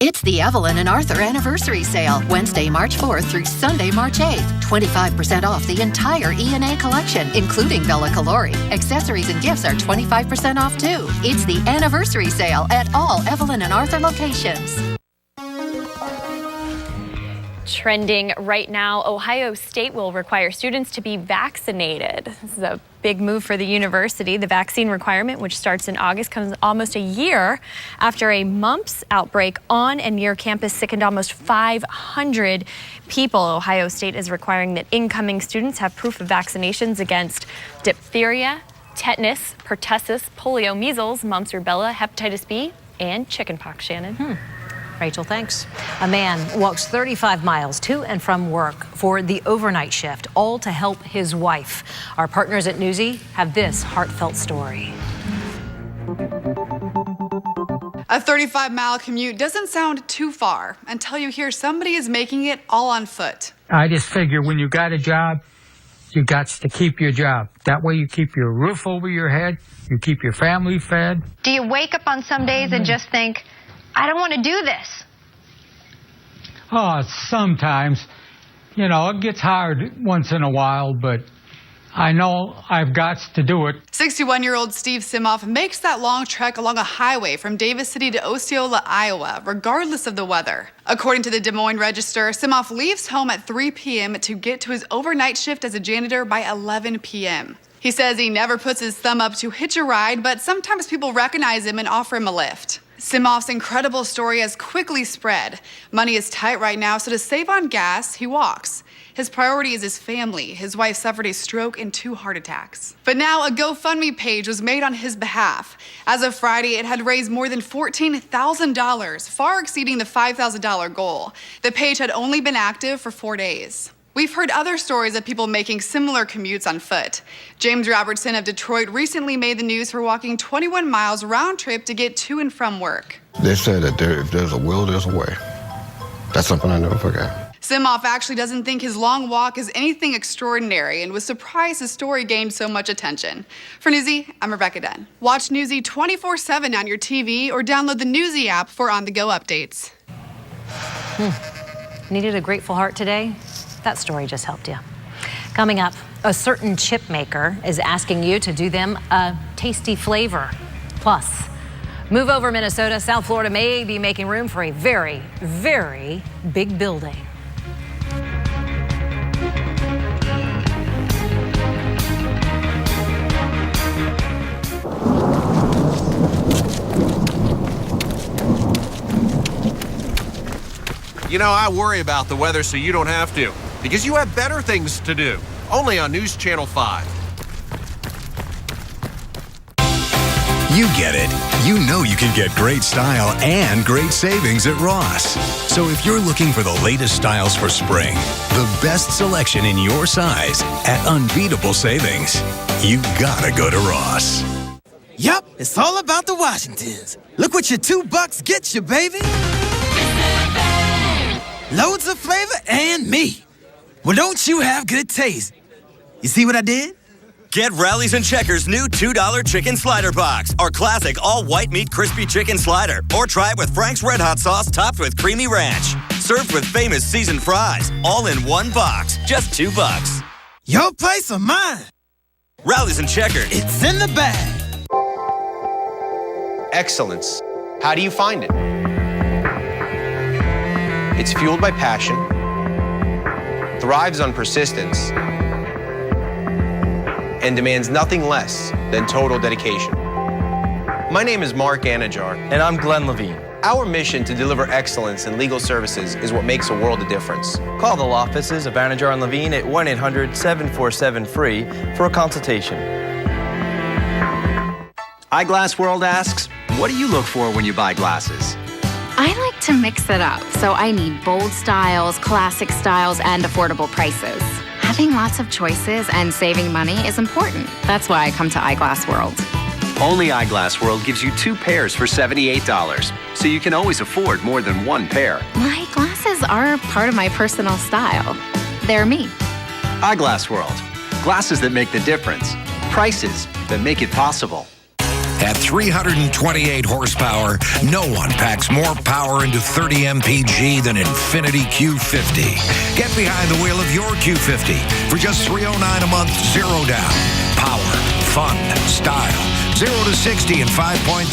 It's the Evelyn and Arthur Anniversary Sale, Wednesday, March 4th through Sunday, March 8th. 25% off the entire E&A collection, including Bella Calori. Accessories and gifts are 25% off too. It's the Anniversary Sale at all Evelyn and Arthur locations. Trending right now, Ohio State will require students to be vaccinated. This is a big move for the university. The vaccine requirement, which starts in August, comes almost a year after a mumps outbreak on and near campus sickened almost 500 people. Ohio State is requiring that incoming students have proof of vaccinations against diphtheria, tetanus, pertussis, polio, measles, mumps, rubella, hepatitis B, and chickenpox. Shannon. Rachel, thanks. A man walks 35 miles to and from work for the overnight shift, all to help his wife. Our partners at Newsy have this heartfelt story. A 35-mile commute doesn't sound too far until you hear somebody is making it all on foot. I just figure when you got a job, you got to keep your job. That way you keep your roof over your head, you keep your family fed. Do you wake up on some days and just think, I don't want to do this? Oh, sometimes. You know, it gets hard once in a while, but I know I've got to do it. 61-year-old Steve Simoff makes that long trek along a highway from Davis City to Osceola, Iowa, regardless of the weather. According to the Des Moines Register, Simoff leaves home at 3 p.m. to get to his overnight shift as a janitor by 11 p.m. He says he never puts his thumb up to hitch a ride, but sometimes people recognize him and offer him a lift. Simoff's incredible story has quickly spread. Money is tight right now, so to save on gas, he walks. His priority is his family. His wife suffered a stroke and 2 heart attacks. But now a GoFundMe page was made on his behalf. As of Friday, it had raised more than $14,000, far exceeding the $5,000 goal. The page had only been active for 4 days. We've heard other stories of people making similar commutes on foot. James Robertson of Detroit recently made the news for walking 21 miles round trip to get to and from work. They said that if there's a will, there's a way. That's something I never forgot. Simoff actually doesn't think his long walk is anything extraordinary and was surprised his story gained so much attention. For Newsy, I'm Rebecca Dunn. Watch Newsy 24/7 on your TV or download the Newsy app for on-the-go updates. Needed a grateful heart today? That story just helped you. Coming up, a certain chip maker is asking you to do them a tasty flavor. Plus, move over Minnesota, South Florida may be making room for a very, very big building. You know, I worry about the weather so you don't have to, because you have better things to do. Only on News Channel 5. You get it. You know you can get great style and great savings at Ross. So if you're looking for the latest styles for spring, the best selection in your size at unbeatable savings, you gotta go to Ross. Yup, it's all about the Washingtons. Look what your $2 gets you, baby. Loads of flavor and meat. Well, don't you have good taste? You see what I did? Get Rallies and Checkers' new $2 chicken slider box. Our classic all-white meat crispy chicken slider. Or try it with Frank's Red Hot sauce topped with creamy ranch. Served with famous seasoned fries. All in one box. Just $2. Your place or mine? Rallies and Checkers. It's in the bag. Excellence. How do you find it? It's fueled by passion, thrives on persistence, and demands nothing less than total dedication. My name is Mark Anajar. And I'm Glenn Levine. Our mission to deliver excellence in legal services is what makes a world of difference. Call the law offices of Anajar and Levine at 1-800-747-FREE for a consultation. Eyeglass World asks, what do you look for when you buy glasses? I like to mix it up, so I need bold styles, classic styles, and affordable prices. Having lots of choices and saving money is important. That's why I come to Eyeglass World. Only Eyeglass World gives you 2 pairs for $78, so you can always afford more than 1 pair. My glasses are part of my personal style. They're me. Eyeglass World. Glasses that make the difference. Prices that make it possible. At 328 horsepower, no one packs more power into 30 mpg than Infiniti Q50. Get behind the wheel of your Q50 for just $309 a month, 0 down. Power, fun, style. 0 to 60 in 5.3,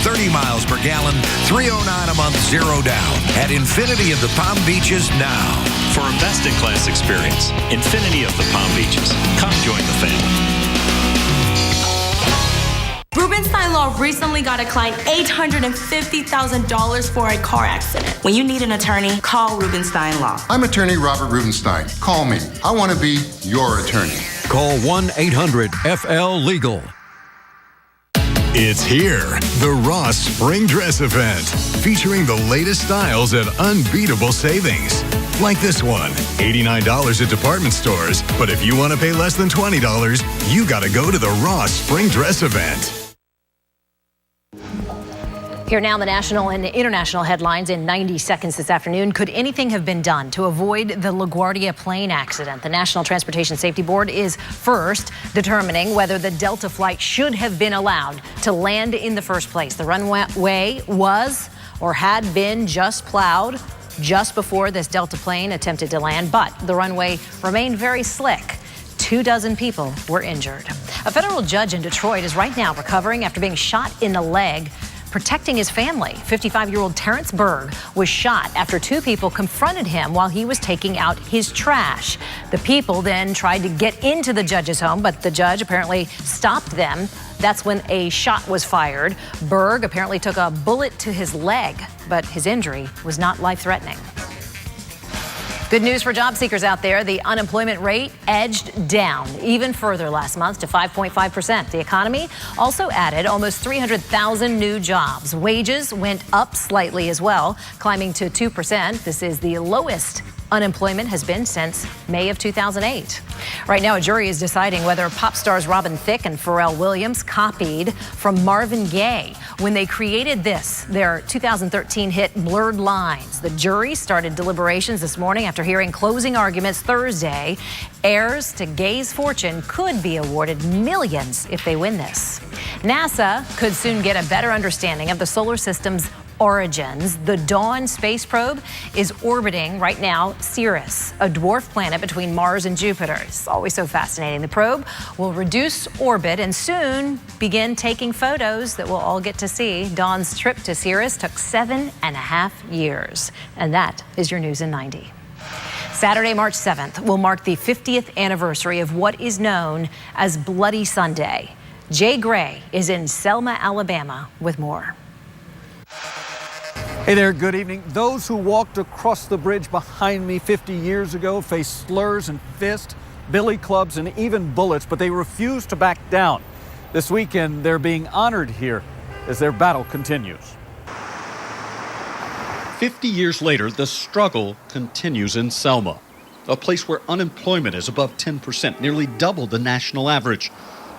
30 miles per gallon, $309 a month, 0 down. At Infiniti of the Palm Beaches now. For a best-in-class experience, Infiniti of the Palm Beaches. Come join the family. Rubenstein Law recently got a client $850,000 for a car accident. When you need an attorney, call Rubenstein Law. I'm attorney Robert Rubenstein. Call me. I want to be your attorney. Call 1-800-FL-LEGAL. It's here, the Ross Spring Dress Event, featuring the latest styles at unbeatable savings. Like this one, $89 at department stores, but if you want to pay less than $20, you got to go to the Ross Spring Dress Event. Here now, the national and international headlines in 90 seconds this afternoon. Could anything have been done to avoid the LaGuardia plane accident? The National Transportation Safety Board is first determining whether the Delta flight should have been allowed to land in the first place. The runway was or had been just plowed just before this Delta plane attempted to land, but the runway remained very slick. 24 people were injured. A federal judge in Detroit is right now recovering after being shot in the leg, protecting his family. 55-year-old Terrence Berg was shot after 2 people confronted him while he was taking out his trash. The people then tried to get into the judge's home, but the judge apparently stopped them. That's when a shot was fired. Berg apparently took a bullet to his leg, but his injury was not life-threatening. Good news for job seekers out there. The unemployment rate edged down even further last month to 5.5%. The economy also added almost 300,000 new jobs. Wages went up slightly as well, climbing to 2%. This is the lowest unemployment has been since May of 2008. Right now, a jury is deciding whether pop stars Robin Thicke and Pharrell Williams copied from Marvin Gaye when they created their 2013 hit Blurred Lines. The jury started deliberations this morning after hearing closing arguments Thursday. Heirs to Gaye's fortune could be awarded millions if they win this. NASA could soon get a better understanding of the solar system's origins. The Dawn space probe is orbiting right now Ceres, a dwarf planet between Mars and Jupiter. It's always so fascinating. The probe will reduce orbit and soon begin taking photos that we'll all get to see. Dawn's trip to Ceres took 7.5 years. And that is your News in 90. Saturday, March 7th will mark the 50th anniversary of what is known as Bloody Sunday. Jay Gray is in Selma, Alabama with more. Hey there, good evening. Those who walked across the bridge behind me 50 years ago faced slurs and fists, billy clubs, and even bullets, but they refused to back down. This weekend, they're being honored here as their battle continues. 50 years later, the struggle continues in Selma, a place where unemployment is above 10%, nearly double the national average.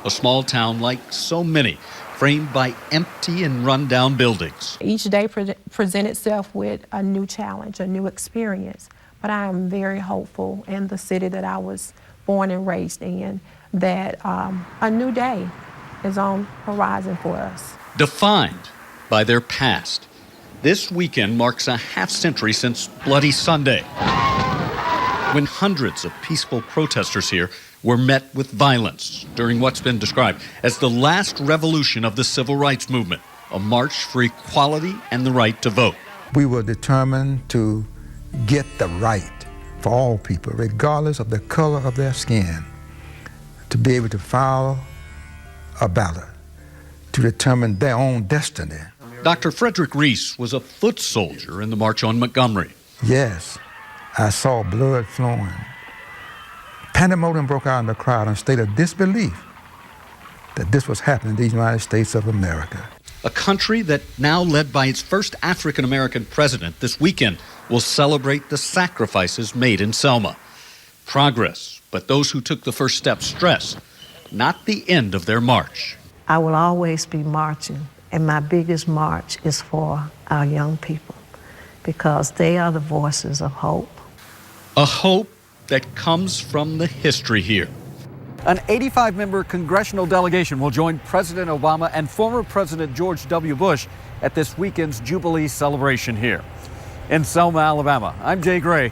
A small town like so many, framed by empty and rundown buildings. Each day presents itself with a new challenge, a new experience. But I am very hopeful in the city that I was born and raised in that a new day is on horizon for us. Defined by their past. This weekend marks a half-century since Bloody Sunday, when hundreds of peaceful protesters here were met with violence during what's been described as the last revolution of the civil rights movement, a march for equality and the right to vote. We were determined to get the right for all people, regardless of the color of their skin, to be able to file a ballot, to determine their own destiny. Dr. Frederick Reese was a foot soldier in the March on Montgomery. Yes, I saw blood flowing. Pandemonium broke out in the crowd in a state of disbelief that this was happening in the United States of America. A country that, now led by its first African-American president, this weekend will celebrate the sacrifices made in Selma. Progress, but those who took the first step stress, not the end of their march. I will always be marching, and my biggest march is for our young people, because they are the voices of hope. A hope that comes from the history here. An 85-member congressional delegation will join President Obama and former President George W. Bush at this weekend's Jubilee celebration here. In Selma, Alabama, I'm Jay Gray.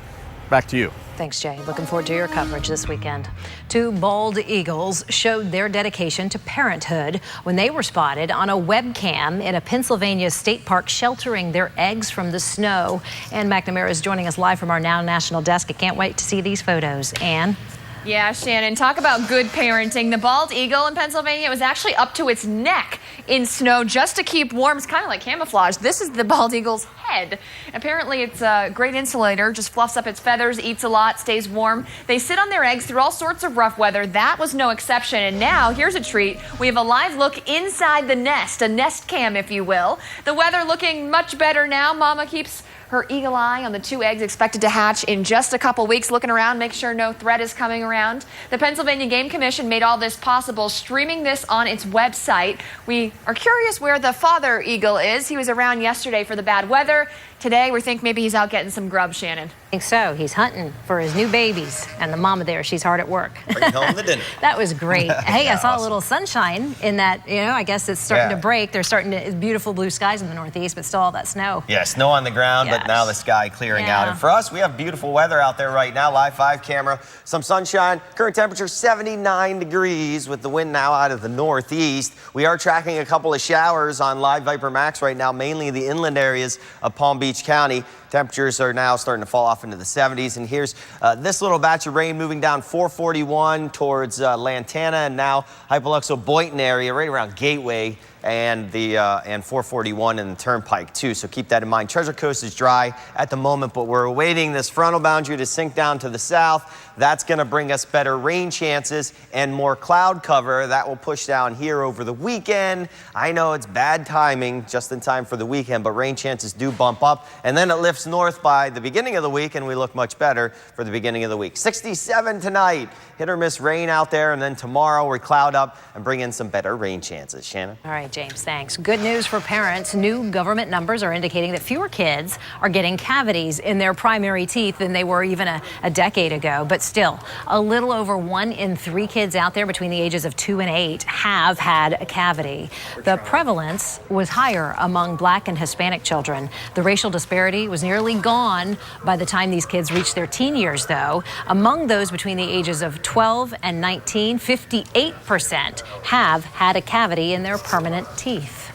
Back to you. Thanks, Jay. Looking forward to your coverage this weekend. Two bald eagles showed their dedication to parenthood when they were spotted on a webcam in a Pennsylvania state park sheltering their eggs from the snow. Ann McNamara is joining us live from our Now National desk. I can't wait to see these photos. Ann? Yeah, Shannon, talk about good parenting. The bald eagle in Pennsylvania was actually up to its neck in snow just to keep warm. It's kind of like camouflage. This is the bald eagle's head. Apparently, it's a great insulator, just fluffs up its feathers, eats a lot, stays warm. They sit on their eggs through all sorts of rough weather. That was no exception. And now, here's a treat. We have a live look inside the nest, a nest cam, if you will. The weather looking much better now. Mama keeps her eagle eye on the two eggs expected to hatch in just a couple weeks, looking around, make sure no threat is coming around. The Pennsylvania Game Commission made all this possible, streaming this on its website. We are curious where the father eagle is. He was around yesterday for the bad weather. Today, we think maybe he's out getting some grub, Shannon. I think so. He's hunting for his new babies. And the mama there, she's hard at work. Bring home the dinner. That was great. Hey, Yeah, I saw awesome. a little sunshine in that, I guess it's starting to break. There's beautiful blue skies in the Northeast, but still all that snow. Yeah, snow on the ground, but now the sky clearing out. And for us, we have beautiful weather out there right now. Live 5 camera, some sunshine. Current temperature 79 degrees with the wind now out of the northeast. We are tracking a couple of showers on Live Viper Max right now, mainly in the inland areas of Palm Beach County. Temperatures are now starting to fall off into the 70s. And here's this little batch of rain moving down 441 towards Lantana and now Hypoluxo Boynton area, right around Gateway and the and 441 and the Turnpike too. So keep that in mind. Treasure Coast is dry at the moment, but we're awaiting this frontal boundary to sink down to the south. That's going to bring us better rain chances and more cloud cover. That will push down here over the weekend. I know it's bad timing just in time for the weekend, but rain chances do bump up. And then it lifts north by the beginning of the week, and we look much better for the beginning of the week. 67 tonight. Hit or miss rain out there, and then tomorrow we cloud up and bring in some better rain chances. Shannon? All right, James, thanks. Good news for parents. New government numbers are indicating that fewer kids are getting cavities in their primary teeth than they were even a decade ago. But still, a little over 1 in 3 kids out there between the ages of 2 and 8 have had a cavity. The prevalence was higher among Black and Hispanic children. The racial disparity was nearly gone by the time these kids reached their teen years, though. Among those between the ages of 12 and 19, 58% have had a cavity in their permanent teeth.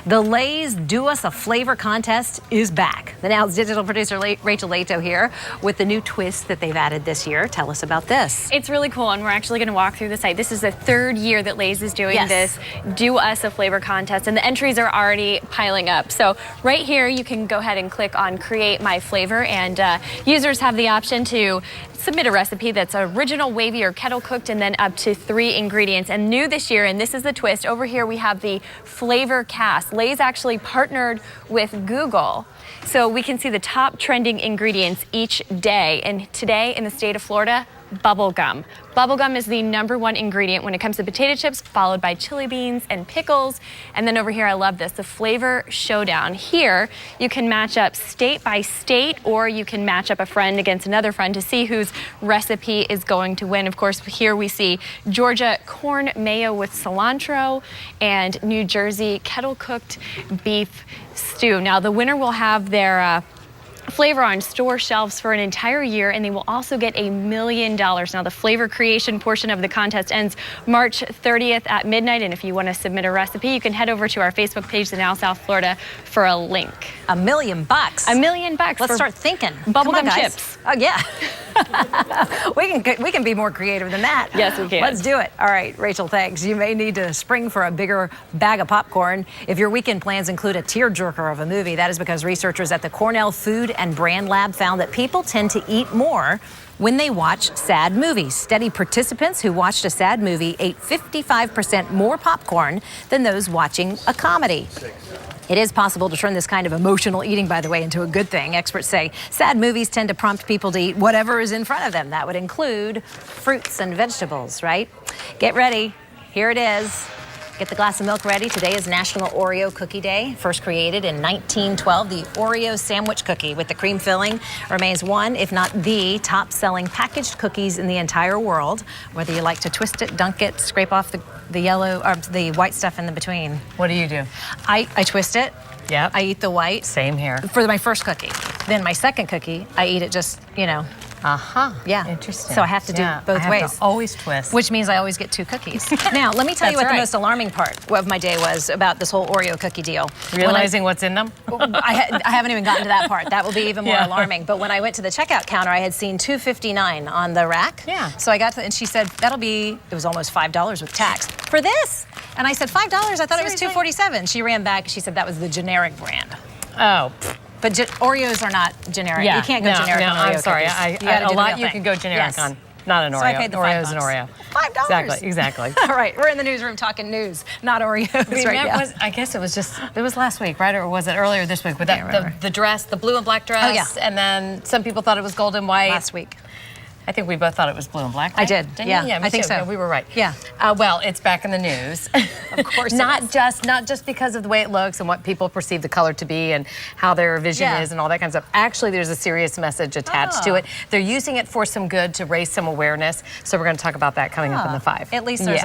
The Lay's Do Us a Flavor contest is back. The Now's digital producer Rachel Lato here with the new twist that they've added this year. Tell us about this. It's really cool, and we're actually going to walk through the site. This is the 3rd year that Lay's is doing this Do Us a Flavor contest, and the entries are already piling up. So right here, you can go ahead and click on Create My Flavor, and users have the option to submit a recipe that's original, wavy, or kettle cooked, and then up to 3 ingredients. And new this year, and this is the twist, over here we have the Flavor Cast. Lay's actually partnered with Google, so we can see the top trending ingredients each day. And today in the state of Florida, bubble gum. Bubble gum is the #1 ingredient when it comes to potato chips, followed by chili beans and pickles. And then over here, I love this, the Flavor Showdown. Here, you can match up state by state, or you can match up a friend against another friend to see whose recipe is going to win. Of course, here we see Georgia corn mayo with cilantro and New Jersey kettle-cooked beef stew. Now, the winner will have their flavor on store shelves for an entire year, and they will also get $1 million. Now, the flavor creation portion of the contest ends March 30th at midnight, and if you want to submit a recipe, you can head over to our Facebook page, The Now South Florida, for a link. $1 million. $1 million. Let's start thinking. Bubblegum chips. Oh, yeah. we can be more creative than that. Yes, we can. Let's do it. All right, Rachel, thanks. You may need to spring for a bigger bag of popcorn. If your weekend plans include a tearjerker of a movie, that is because researchers at the Cornell Food and Brand Lab found that people tend to eat more when they watch sad movies. Study participants who watched a sad movie ate 55% more popcorn than those watching a comedy. It is possible to turn this kind of emotional eating, by the way, into a good thing. Experts say sad movies tend to prompt people to eat whatever is in front of them. That would include fruits and vegetables, right? Get ready. Here it is. Get the glass of milk ready. Today is National Oreo Cookie Day. First created in 1912, the Oreo sandwich cookie with the cream filling remains one, if not the top-selling packaged cookies in the entire world. Whether you like to twist it, dunk it, scrape off the yellow or the white stuff in the between. What do you do? I twist it. Yeah. I eat the white. Same here. For my first cookie. Then my second cookie, I eat it just, Yeah. Interesting. So I have to do both ways. To always twist. Which means I always get 2 cookies. Now, let me tell you what the most alarming part of my day was about this whole Oreo cookie deal. Realizing what's in them? I haven't even gotten to that part. That will be even more alarming. But when I went to the checkout counter, I had seen $2.59 on the rack. Yeah. So I got to, and she said, it was almost $5 with tax. For this? And I said, $5? I thought it was $2.47. She ran back. She said that was the generic brand. Oh. But Oreos are not generic. Yeah. You can't go generic on Oreo I'm sorry. cookies. A lot you can go generic on. Not an Oreo. So I paid the Oreo's $5. an Oreo. $5. Exactly. All right, we're in the newsroom talking news, not Oreos right now. I guess it was last week, right? Or was it earlier this week? With the dress, the blue and black dress. Oh, yeah. And then some people thought it was gold and white. Last week. I think we both thought it was blue and black. Right? I did. Didn't yeah. you? Yeah, I think so. Yeah, we were right. Yeah. Well, it's back in the news. Of course. not just because of the way it looks and what people perceive the color to be and how their vision is and all that kind of stuff. Actually, there's a serious message attached to it. They're using it for some good to raise some awareness. So we're going to talk about that coming up in the 5. At least there's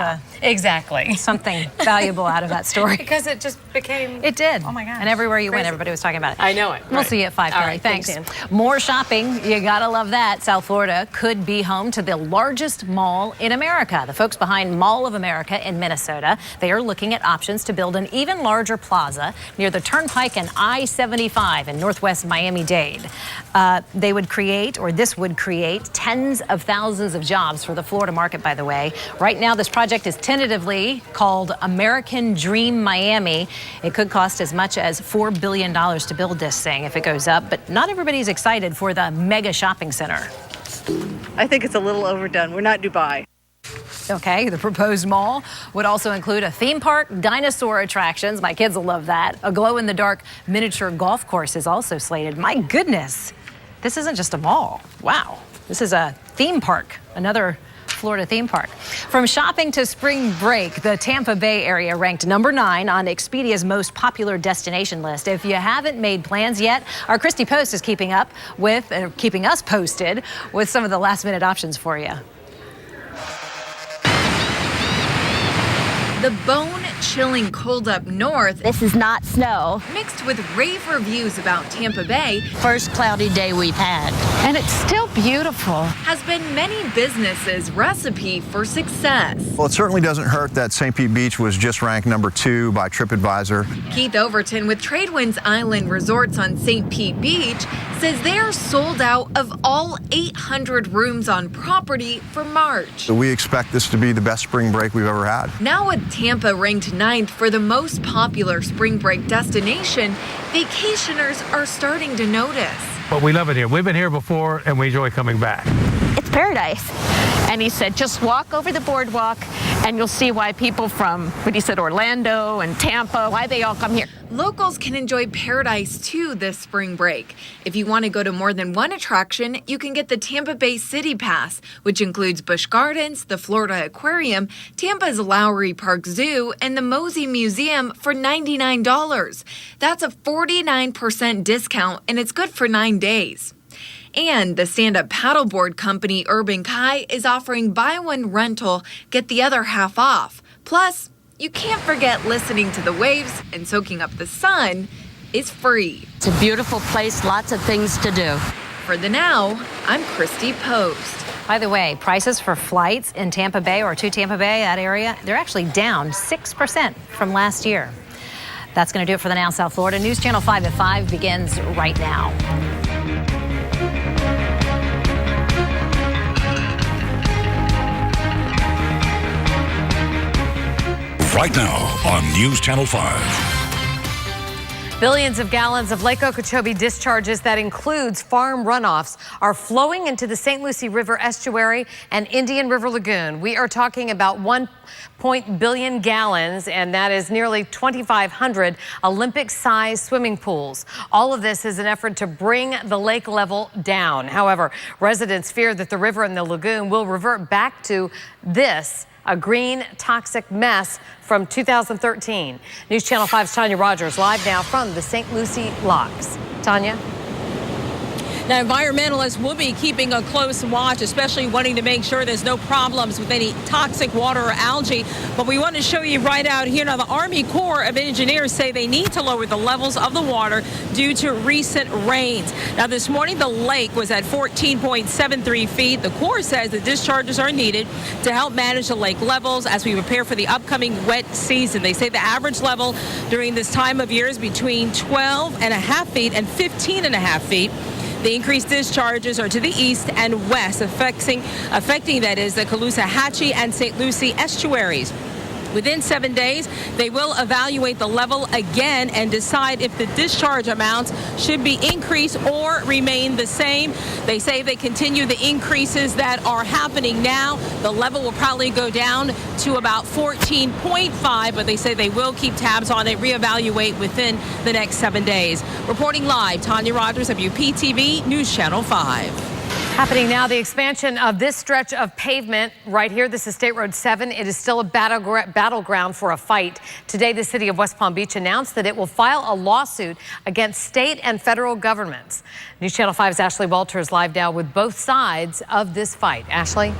something valuable out of that story. Because it just became. It did. Oh my gosh. And everywhere you went, everybody was talking about it. I know it. We'll see you at 5:30. All right, thanks. thanks, More shopping. You gotta love that. South Florida could be home to the largest mall in America. The folks behind Mall of America in Minnesota, they are looking at options to build an even larger plaza near the Turnpike and I-75 in northwest Miami-Dade. This would create tens of thousands of jobs for the Florida market, by the way. Right now, this project is tentatively called American Dream Miami. It could cost as much as $4 billion to build this thing if it goes up, but not everybody's excited for the mega shopping center. I think it's a little overdone. We're not Dubai. Okay, the proposed mall would also include a theme park, dinosaur attractions. My kids will love that. A glow-in-the-dark miniature golf course is also slated. My goodness, this isn't just a mall. Wow, this is a theme park, another Florida theme park. From shopping to spring break, the Tampa Bay area ranked number 9 on Expedia's most popular destination list. If you haven't made plans yet, our Christy Post is keeping us posted with some of the last-minute options for you. The bone-chilling cold up north. This is not snow. Mixed with rave reviews about Tampa Bay. First cloudy day we've had. And it's still beautiful. Has been many businesses' recipe for success. Well, it certainly doesn't hurt that St. Pete Beach was just ranked number 2 by TripAdvisor. Keith Overton with Tradewinds Island Resorts on St. Pete Beach says they are sold out of all 800 rooms on property for March. So we expect this to be the best spring break we've ever had. Now with Tampa ranked 9th for the most popular spring break destination, vacationers are starting to notice. But we love it here. We've been here before and we enjoy coming back. It's paradise. And he said, just walk over the boardwalk And you'll see why people from, what he said, Orlando and Tampa, why they all come here. Locals can enjoy Paradise too this spring break. If you want to go to more than one attraction, you can get the Tampa Bay City Pass, which includes Busch Gardens, the Florida Aquarium, Tampa's Lowry Park Zoo, and the Mosey Museum for $99. That's a 49% discount, and it's good for 9 days. And the stand-up paddleboard company Urban Kai is offering buy one rental, get the other half off. Plus, you can't forget listening to the waves and soaking up the sun is free. It's a beautiful place, lots of things to do. For the Now, I'm Christy Post. By the way, prices for flights in Tampa Bay or to Tampa Bay, that area, they're actually down 6% from last year. That's going to do it for the Now South Florida. News Channel 5 at 5 begins right now. Right now on News Channel 5. Billions of gallons of Lake Okeechobee discharges, that includes farm runoffs, are flowing into the St. Lucie River estuary and Indian River Lagoon. We are talking about 1 billion gallons, and that is nearly 2,500 Olympic-sized swimming pools. All of this is an effort to bring the lake level down. However, residents fear that the river and the lagoon will revert back to a green, toxic mess from 2013. News Channel 5's Tanya Rogers live now from the St. Lucie Locks. Tanya? Now, environmentalists will be keeping a close watch, especially wanting to make sure there's no problems with any toxic water or algae. But we want to show you right out here. Now, the Army Corps of Engineers say they need to lower the levels of the water due to recent rains. Now, this morning, the lake was at 14.73 feet. The Corps says the discharges are needed to help manage the lake levels as we prepare for the upcoming wet season. They say the average level during this time of year is between 12.5 feet and 15.5 feet. The increased discharges are to the east and west, affecting that is the Caloosahatchee and St. Lucie estuaries. Within 7 days, they will evaluate the level again and decide if the discharge amounts should be increased or remain the same. They say they continue the increases that are happening now. The level will probably go down to about 14.5, but they say they will keep tabs on it, reevaluate within the next 7 days. Reporting live, Tanya Rogers, WPTV News Channel 5. Happening now, the expansion of this stretch of pavement right here. This is State Road 7. It is still a battleground for a fight. Today, the city of West Palm Beach announced that it will file a lawsuit against state and federal governments. News Channel 5's Ashley Walters live now with both sides of this fight. Ashley?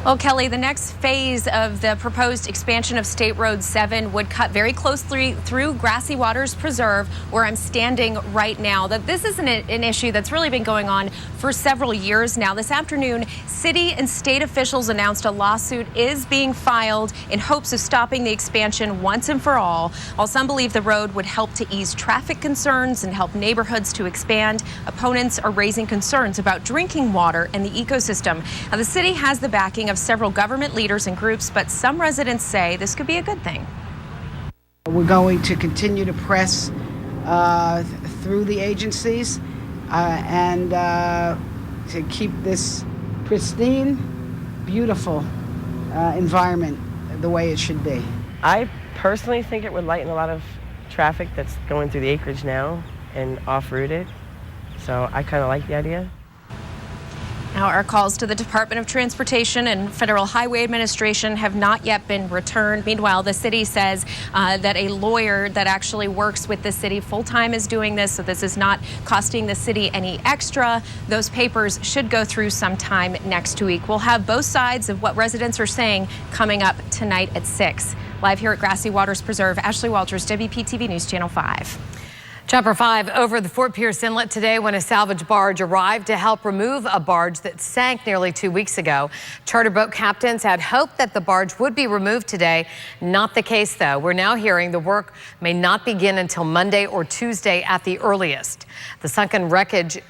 Well, Kelly, the next phase of the proposed expansion of State Road 7 would cut very closely through Grassy Waters Preserve, where I'm standing right now. That this is an issue that's really been going on for several years now. This afternoon, city and state officials announced a lawsuit is being filed in hopes of stopping the expansion once and for all. While some believe the road would help to ease traffic concerns and help neighborhoods to expand, opponents are raising concerns about drinking water and the ecosystem. Now, the city has the backing of several government leaders and groups, but some residents say this could be a good thing. We're going to continue to press through the agencies and to keep this pristine, beautiful environment the way it should be. I personally think it would lighten a lot of traffic that's going through the acreage now and off-route it. So I kind of like the idea. Now, our calls to the Department of Transportation and Federal Highway Administration have not yet been returned. Meanwhile, the city says that a lawyer that actually works with the city full-time is doing this, so this is not costing the city any extra. Those papers should go through sometime next week. We'll have both sides of what residents are saying coming up tonight at 6. Live here at Grassy Waters Preserve, Ashley Walters, WPTV News Channel 5. Chopper 5 over the Fort Pierce Inlet today when a salvage barge arrived to help remove a barge that sank nearly 2 weeks ago. Charter boat captains had hoped that the barge would be removed today. Not the case, though. We're now hearing the work may not begin until Monday or Tuesday at the earliest. The sunken wreckage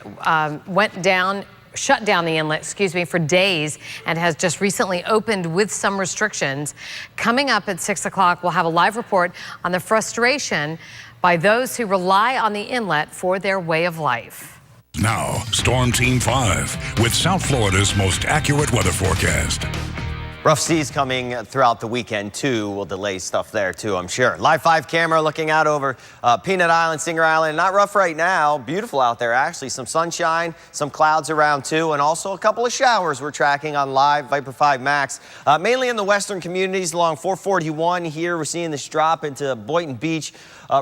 shut down the inlet, for days and has just recently opened with some restrictions. Coming up at 6 o'clock, we'll have a live report on the frustration by those who rely on the inlet for their way of life. Now, Storm Team 5 with South Florida's most accurate weather forecast. Rough seas coming throughout the weekend, too, will delay stuff there, too, I'm sure. Live 5 camera looking out over Peanut Island, Singer Island. Not rough right now. Beautiful out there, actually. Some sunshine, some clouds around, too, and also a couple of showers we're tracking on Live Viper 5 Max. Mainly in the western communities along 441 here. We're seeing this drop into Boynton Beach,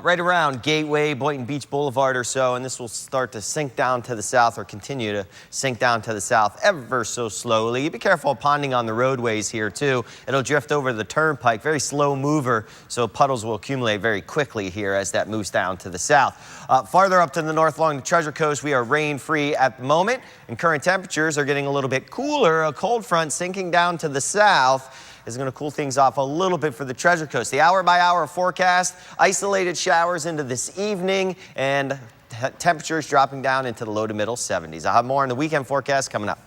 right around Gateway, Boynton Beach Boulevard or so, and this will start to sink down to the south or continue to sink down to the south ever so slowly. Be careful of ponding on the roadways here too. It'll drift over the turnpike, very slow mover, so puddles will accumulate very quickly here as that moves down to the south. Farther up to the north along the Treasure Coast, we are rain-free at the moment, and current temperatures are getting a little bit cooler. A cold front sinking down to the south is going to cool things off a little bit for the Treasure Coast. The hour-by-hour forecast, isolated showers into this evening, and temperatures dropping down into the low to middle 70s. I'll have more on the weekend forecast coming up.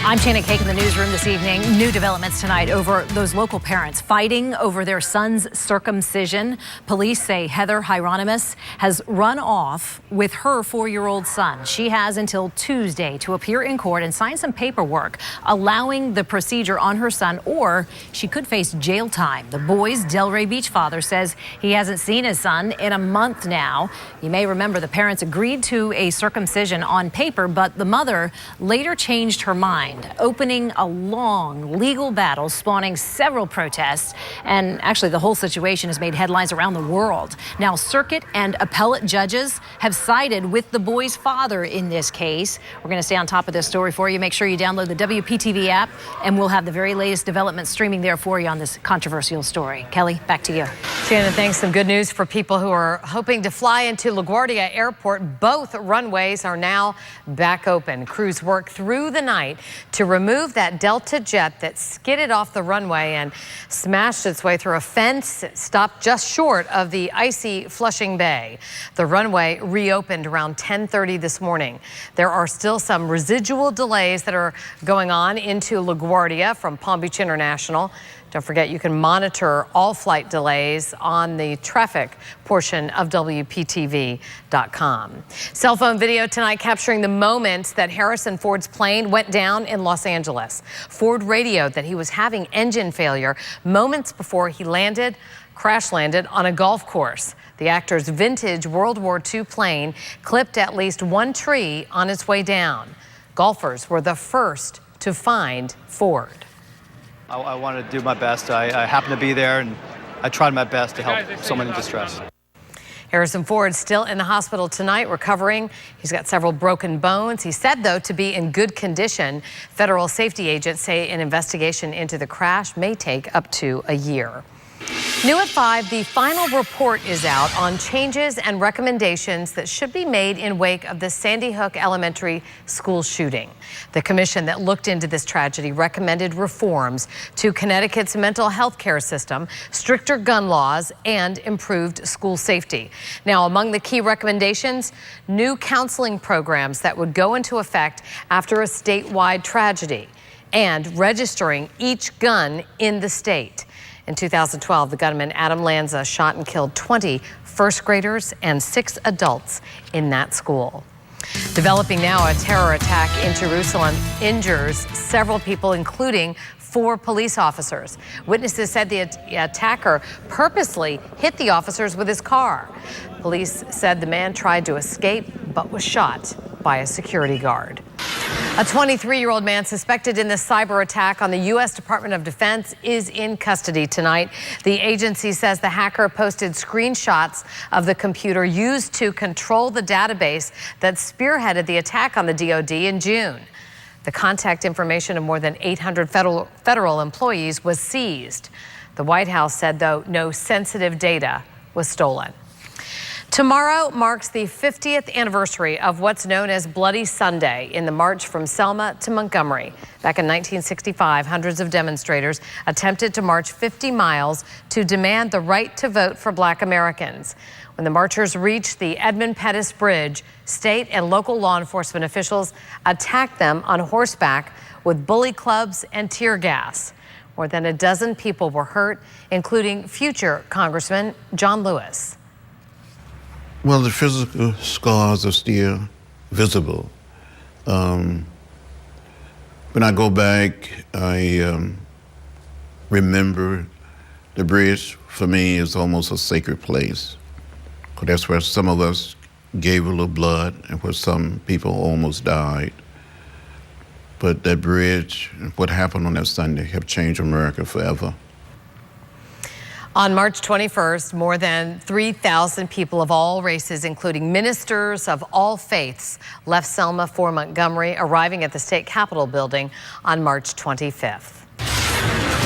I'm Shannon Cake in the newsroom this evening. New developments tonight over those local parents fighting over their son's circumcision. Police say Heather Hieronymus has run off with her 4-year-old son. She has until Tuesday to appear in court and sign some paperwork allowing the procedure on her son, or she could face jail time. The boy's Delray Beach father says he hasn't seen his son in a month now. You may remember the parents agreed to a circumcision on paper, but the mother later changed her mind, opening a long legal battle, spawning several protests, and actually the whole situation has made headlines around the world. Now, circuit and appellate judges have sided with the boy's father in this case. We're going to stay on top of this story for you. Make sure you download the WPTV app, and we'll have the very latest developments streaming there for you on this controversial story. Kelly, back to you. Shannon, thanks. Some good news for people who are hoping to fly into LaGuardia Airport. Both runways are now back open. Crews work through the night to remove that Delta jet that skidded off the runway and smashed its way through a fence. It stopped just short of the icy Flushing Bay. The runway reopened around 10:30 this morning. There are still some residual delays that are going on into LaGuardia from Palm Beach International. Don't forget, you can monitor all flight delays on the traffic portion of WPTV.com. Cell phone video tonight capturing the moments that Harrison Ford's plane went down in Los Angeles. Ford radioed that he was having engine failure moments before he crash landed on a golf course. The actor's vintage World War II plane clipped at least one tree on its way down. Golfers were the first to find Ford. I wanted to do my best. I happened to be there, and I tried my best to help someone in distress. Harrison Ford still in the hospital tonight, recovering. He's got several broken bones. He's said, though, to be in good condition. Federal safety agents say an investigation into the crash may take up to a year. New at 5, the final report is out on changes and recommendations that should be made in wake of the Sandy Hook Elementary School shooting. The commission that looked into this tragedy recommended reforms to Connecticut's mental health care system, stricter gun laws, and improved school safety. Now, among the key recommendations, new counseling programs that would go into effect after a statewide tragedy, and registering each gun in the state. In 2012, the gunman Adam Lanza shot and killed 20 first graders and 6 adults in that school. Developing now, a terror attack in Jerusalem injures several people, including 4 police officers. Witnesses said the attacker purposely hit the officers with his car. Police said the man tried to escape but was shot by a security guard. A 23-year-old man suspected in the cyber attack on the U.S. Department of Defense is in custody tonight. The agency says the hacker posted screenshots of the computer used to control the database that spearheaded the attack on the DoD in June. The contact information of more than 800 federal employees was seized. The White House said, though, no sensitive data was stolen. Tomorrow marks the 50th anniversary of what's known as Bloody Sunday in the march from Selma to Montgomery. Back in 1965, hundreds of demonstrators attempted to march 50 miles to demand the right to vote for Black Americans. When the marchers reached the Edmund Pettus Bridge, state and local law enforcement officials attacked them on horseback with bully clubs and tear gas. More than a dozen people were hurt, including future Congressman John Lewis. Well, the physical scars are still visible. But When I go back, I remember the bridge for me is almost a sacred place. 'Cause that's where some of us gave a little blood and where some people almost died. But that bridge, what happened on that Sunday, have changed America forever. On March 21st, more than 3,000 people of all races, including ministers of all faiths, left Selma for Montgomery, arriving at the state capitol building on March 25th.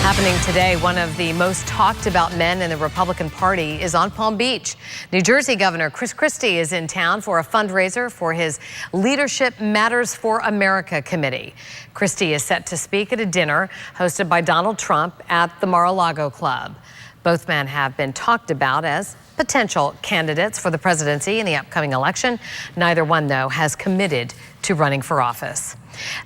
Happening today, one of the most talked about men in the Republican Party is on Palm Beach. New Jersey Governor Chris Christie is in town for a fundraiser for his Leadership Matters for America committee. Christie is set to speak at a dinner hosted by Donald Trump at the Mar-a-Lago Club. Both men have been talked about as potential candidates for the presidency in the upcoming election. Neither one, though, has committed to running for office.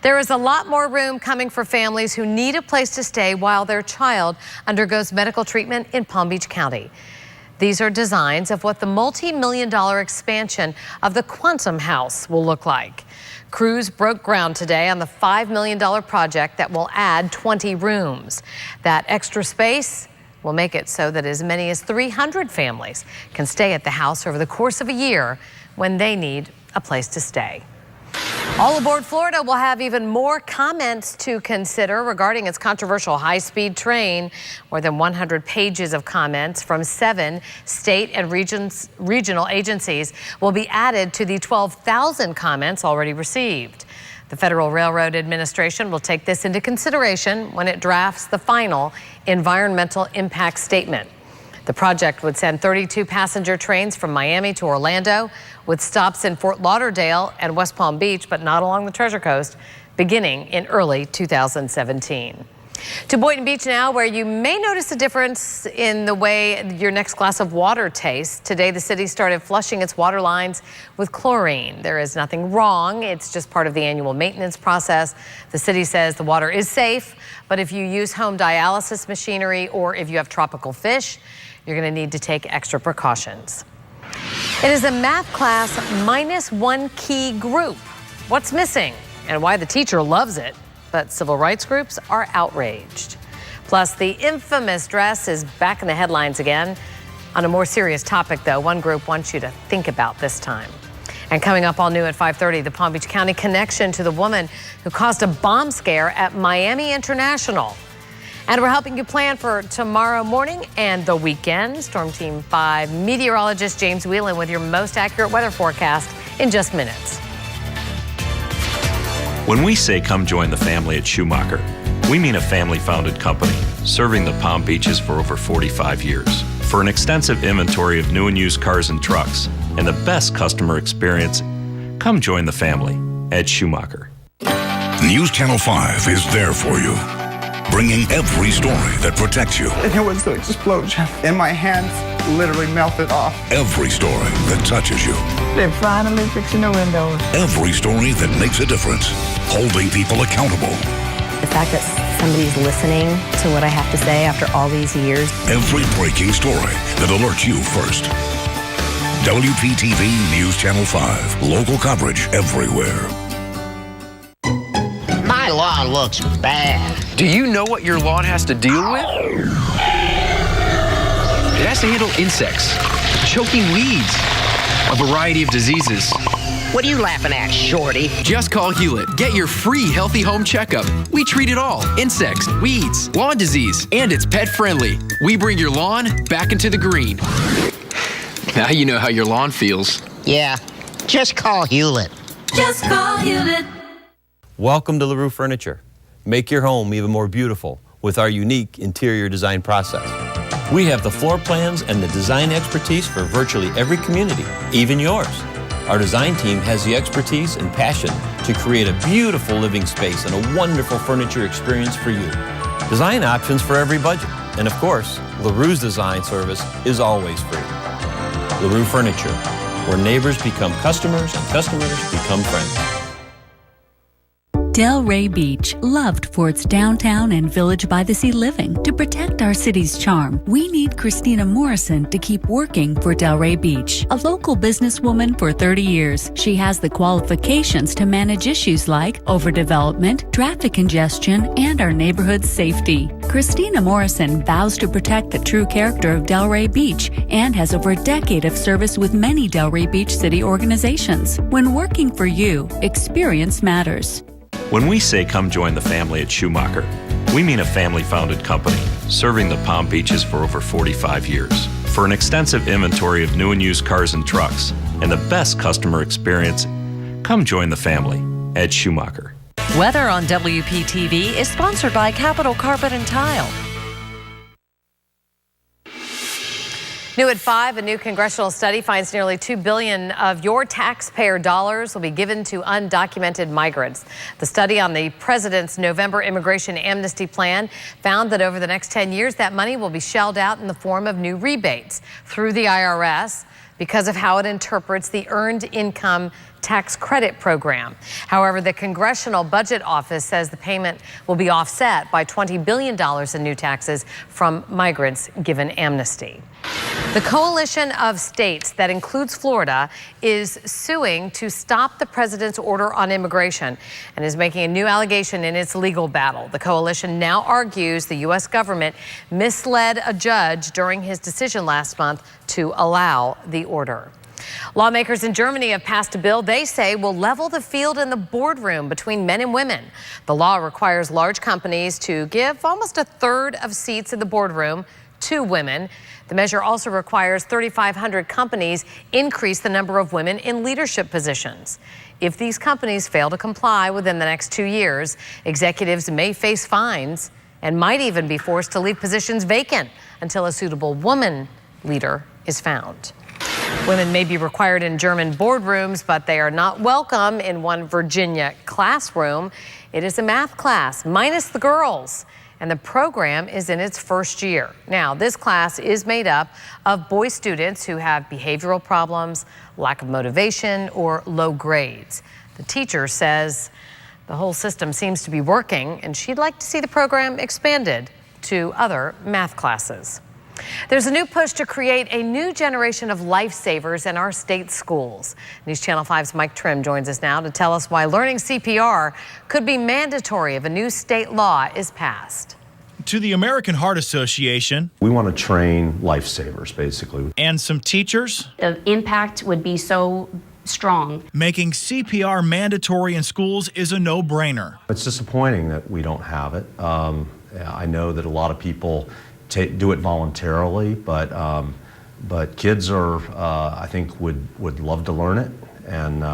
There is a lot more room coming for families who need a place to stay while their child undergoes medical treatment in Palm Beach County. These are designs of what the multi-million-dollar expansion of the Quantum House will look like. Crews broke ground today on the $5 million project that will add 20 rooms. That extra space will make it so that as many as 300 families can stay at the house over the course of a year when they need a place to stay. All Aboard Florida will have even more comments to consider regarding its controversial high-speed train. More than 100 pages of comments from 7 state and regional agencies will be added to the 12,000 comments already received. The Federal Railroad Administration will take this into consideration when it drafts the final environmental impact statement. The project would send 32 passenger trains from Miami to Orlando, with stops in Fort Lauderdale and West Palm Beach, but not along the Treasure Coast, beginning in early 2017. To Boynton Beach now, where you may notice a difference in the way your next glass of water tastes. Today, the city started flushing its water lines with chlorine. There is nothing wrong. It's just part of the annual maintenance process. The city says the water is safe, but if you use home dialysis machinery or if you have tropical fish, you're going to need to take extra precautions. It is a math class -1 key group. What's missing and why the teacher loves it, but civil rights groups are outraged. Plus, the infamous dress is back in the headlines again. On a more serious topic, though, one group wants you to think about this time. And coming up all new at 5:30, the Palm Beach County connection to the woman who caused a bomb scare at Miami International. And we're helping you plan for tomorrow morning and the weekend. Storm Team 5 meteorologist James Whelan with your most accurate weather forecast in just minutes. When we say come join the family at Schumacher, we mean a family-founded company serving the Palm Beaches for over 45 years. For an extensive inventory of new and used cars and trucks and the best customer experience, come join the family at Schumacher. News Channel 5 is there for you, bringing every story that protects you. There was an explosion, and my hands literally melted off. Every story that touches you. They're finally fixing the windows. Every story that makes a difference, holding people accountable. The fact that somebody's listening to what I have to say after all these years. Every breaking story that alerts you first. WPTV News Channel 5. Local coverage everywhere. My lawn looks bad. Do you know what your lawn has to deal with? It has to handle insects, choking weeds, a variety of diseases. What are you laughing at, Shorty? Just call Hewlett. Get your free Healthy Home Checkup. We treat it all. Insects, weeds, lawn disease, and it's pet friendly. We bring your lawn back into the green. Now you know how your lawn feels. Yeah, just call Hewlett. Just call Hewlett. Welcome to LaRue Furniture. Make your home even more beautiful with our unique interior design process. We have the floor plans and the design expertise for virtually every community, even yours. Our design team has the expertise and passion to create a beautiful living space and a wonderful furniture experience for you. Design options for every budget. And of course, LaRue's design service is always free. LaRue Furniture, where neighbors become customers and customers become friends. Delray Beach, loved for its downtown and village by the sea living. To protect our city's charm, we need Christina Morrison to keep working for Delray Beach. A local businesswoman for 30 years, she has the qualifications to manage issues like overdevelopment, traffic congestion, and our neighborhood's safety. Christina Morrison vows to protect the true character of Delray Beach and has over a decade of service with many Delray Beach city organizations. When working for you, experience matters. When we say come join the family at Schumacher, we mean a family-founded company serving the Palm Beaches for over 45 years. For an extensive inventory of new and used cars and trucks and the best customer experience, come join the family at Schumacher. Weather on WPTV is sponsored by Capital Carpet and Tile. New at 5, a new congressional study finds nearly $2 billion of your taxpayer dollars will be given to undocumented migrants. The study on the president's November immigration amnesty plan found that over the next 10 years, that money will be shelled out in the form of new rebates through the IRS because of how it interprets the Earned Income Tax Credit Program. However, the Congressional Budget Office says the payment will be offset by $20 billion in new taxes from migrants given amnesty. The coalition of states that includes Florida is suing to stop the president's order on immigration and is making a new allegation in its legal battle. The coalition now argues the U.S. government misled a judge during his decision last month to allow the order. Lawmakers in Germany have passed a bill they say will level the field in the boardroom between men and women. The law requires large companies to give almost a third of seats in the boardroom to women. The measure also requires 3,500 companies increase the number of women in leadership positions. If these companies fail to comply within the next 2 years, executives may face fines and might even be forced to leave positions vacant until a suitable woman leader is found. Women may be required in German boardrooms, but they are not welcome in one Virginia classroom. It is a math class, minus the girls, and the program is in its first year. Now, this class is made up of boy students who have behavioral problems, lack of motivation, or low grades. The teacher says the whole system seems to be working, and she'd like to see the program expanded to other math classes. There's a new push to create a new generation of lifesavers in our state schools. News Channel 5's Mike Trim joins us now to tell us why learning CPR could be mandatory if a new state law is passed. To the American Heart Association, we want to train lifesavers, basically. And some teachers, the impact would be so strong. Making CPR mandatory in schools is a no-brainer. It's disappointing that we don't have it. I know that a lot of people do it voluntarily, but kids are, I think, would love to learn it, and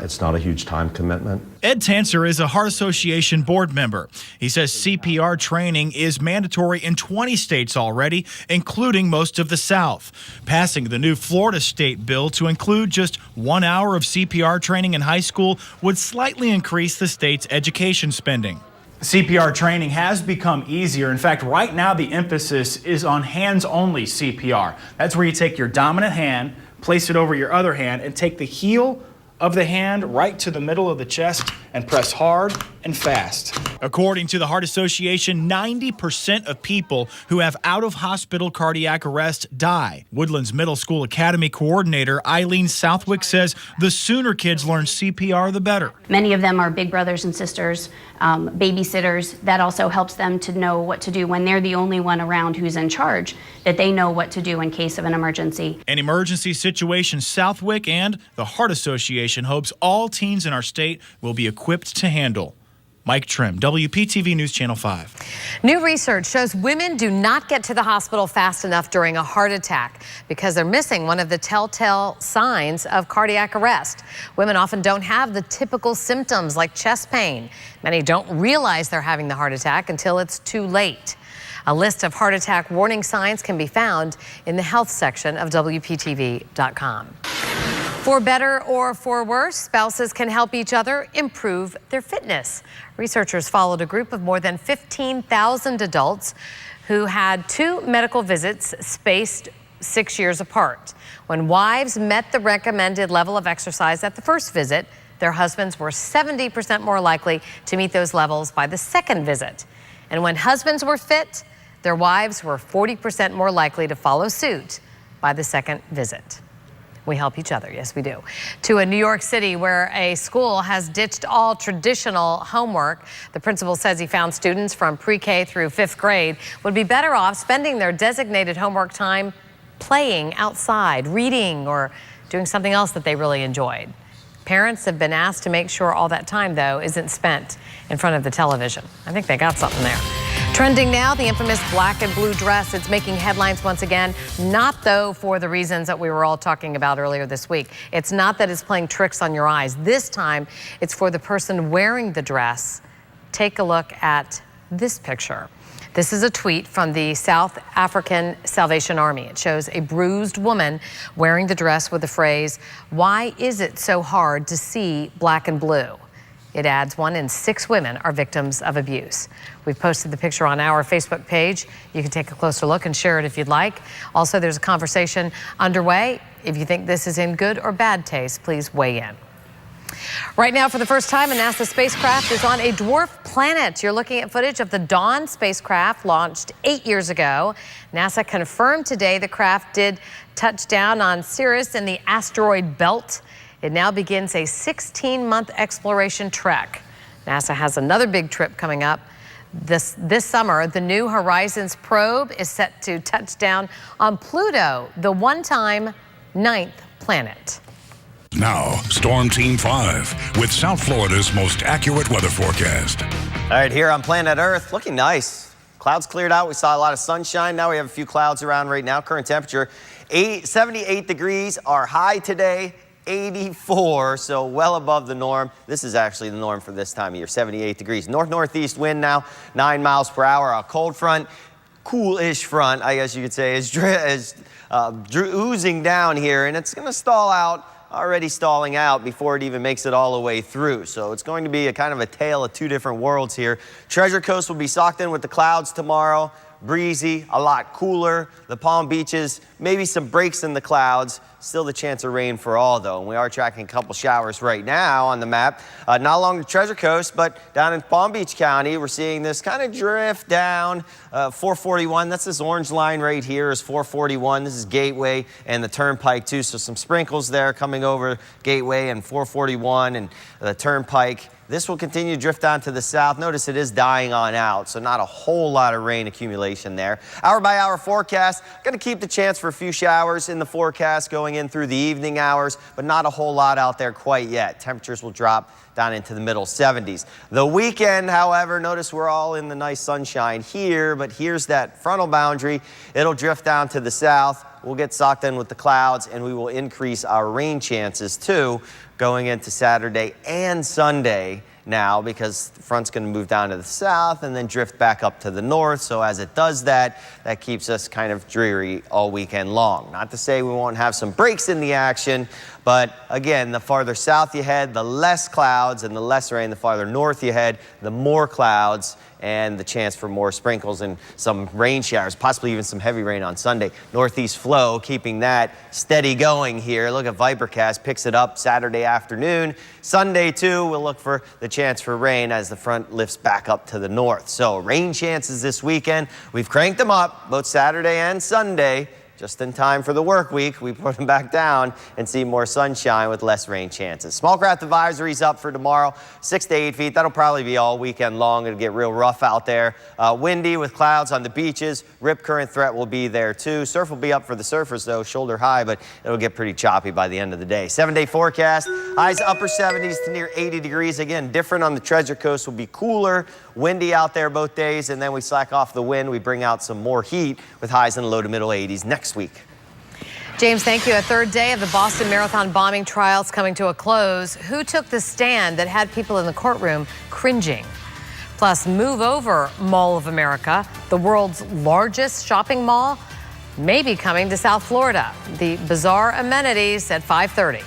it's not a huge time commitment. Ed Tanser is a Heart Association board member. He says CPR training is mandatory in 20 states already, including most of the South. Passing the new Florida state bill to include just 1 hour of CPR training in high school would slightly increase the state's education spending. CPR training has become easier. In fact, right now the emphasis is on hands-only CPR. That's where you take your dominant hand, place it over your other hand, and take the heel of the hand right to the middle of the chest and press hard and fast. According to the Heart Association, 90% of people who have out-of-hospital cardiac arrest die. Woodlands Middle School Academy coordinator Eileen Southwick says the sooner kids learn CPR, the better. Many of them are big brothers and sisters, babysitters. That also helps them to know what to do when they're the only one around who's in charge, that they know what to do in case of an emergency. An emergency situation Southwick and the Heart Association hopes all teens in our state will be equipped to handle. Mike Trim, WPTV News Channel 5. New research shows women do not get to the hospital fast enough during a heart attack because they're missing one of the telltale signs of cardiac arrest. Women often don't have the typical symptoms like chest pain. Many don't realize they're having the heart attack until it's too late. A list of heart attack warning signs can be found in the health section of WPTV.com. For better or for worse, spouses can help each other improve their fitness. Researchers followed a group of more than 15,000 adults who had 2 medical visits spaced 6 years apart. When wives met the recommended level of exercise at the first visit, their husbands were 70% more likely to meet those levels by the second visit. And when husbands were fit, their wives were 40% more likely to follow suit by the second visit. We help each other, yes we do. To a New York City where a school has ditched all traditional homework. The principal says he found students from pre-K through 5th grade would be better off spending their designated homework time playing outside, reading, or doing something else that they really enjoyed. Parents have been asked to make sure all that time, though, isn't spent in front of the television. I think they got something there. Trending now, the infamous black and blue dress. It's making headlines once again, not though for the reasons that we were all talking about earlier this week. It's not that it's playing tricks on your eyes. This time, it's for the person wearing the dress. Take a look at this picture. This is a tweet from the South African Salvation Army. It shows a bruised woman wearing the dress with the phrase, "Why is it so hard to see black and blue?" It adds 1 in 6 women are victims of abuse. We've posted the picture on our Facebook page. You can take a closer look and share it if you'd like. Also, there's a conversation underway. If you think this is in good or bad taste, please weigh in. Right now, for the first time, a NASA spacecraft is on a dwarf planet. You're looking at footage of the Dawn spacecraft launched 8 years ago. NASA confirmed today the craft did touch down on Sirius in the asteroid belt. It now begins a 16-month exploration trek. NASA has another big trip coming up. This summer, the New Horizons probe is set to touch down on Pluto, the one-time 9th planet. Now, Storm Team 5 with South Florida's most accurate weather forecast. All right, here on planet Earth, looking nice. Clouds cleared out. We saw a lot of sunshine. Now we have a few clouds around right now. Current temperature, 78 degrees. Our high today, 84, so well above the norm. This is actually the norm for this time of year, 78 degrees. North-northeast wind now, 9 miles per hour. A cold front, cool-ish front, I guess you could say, is oozing down here, and it's going to stall out, already stalling out before it even makes it all the way through. So it's going to be a kind of a tale of two different worlds here. Treasure Coast will be socked in with the clouds tomorrow. Breezy, a lot cooler. The Palm Beaches, maybe some breaks in the clouds. Still the chance of rain for all, though. And we are tracking a couple showers right now on the map. Not along the Treasure Coast, but down in Palm Beach County, we're seeing this kind of drift down. 441, that's this orange line right here is 441. This is Gateway and the Turnpike, too. So some sprinkles there coming over Gateway and 441 and the Turnpike. This will continue to drift down to the south. Notice it is dying on out, so not a whole lot of rain accumulation there. Hour-by-hour forecast, going to keep the chance for a few showers in the forecast going in through the evening hours, but not a whole lot out there quite yet. Temperatures will drop down into the middle 70s. The weekend, however, notice we're all in the nice sunshine here, but here's that frontal boundary. It'll drift down to the south. We'll get socked in with the clouds, and we will increase our rain chances, too, going into Saturday and Sunday now, because the front's going to move down to the south and then drift back up to the north. So as it does that, that keeps us kind of dreary all weekend long. Not to say we won't have some breaks in the action, but again, the farther south you head, the less clouds, and the less rain. The farther north you head, the more clouds, and the chance for more sprinkles and some rain showers, possibly even some heavy rain on Sunday. Northeast flow, keeping that steady going here. Look at Vipercast, picks it up Saturday afternoon. Sunday, too, we'll look for the chance for rain as the front lifts back up to the north. So rain chances this weekend. We've cranked them up both Saturday and Sunday. Just in time for the work week, we put them back down and see more sunshine with less rain chances. Small craft advisories up for tomorrow, 6 to 8 feet. That'll probably be all weekend long. It'll get real rough out there. Windy with clouds on the beaches. Rip current threat will be there too. Surf will be up for the surfers though, shoulder high, but it'll get pretty choppy by the end of the day. 7-day forecast, highs upper 70s to near 80 degrees. Again, different on the Treasure Coast, will be cooler, windy out there both days, and then we slack off the wind. We bring out some more heat with highs in the low to middle 80s next week. James, thank you. A third day of the Boston Marathon bombing trials coming to a close. Who took the stand that had people in the courtroom cringing? Plus, Move Over Mall of America, the world's largest shopping mall, may be coming to South Florida. The bizarre amenities at 5:30.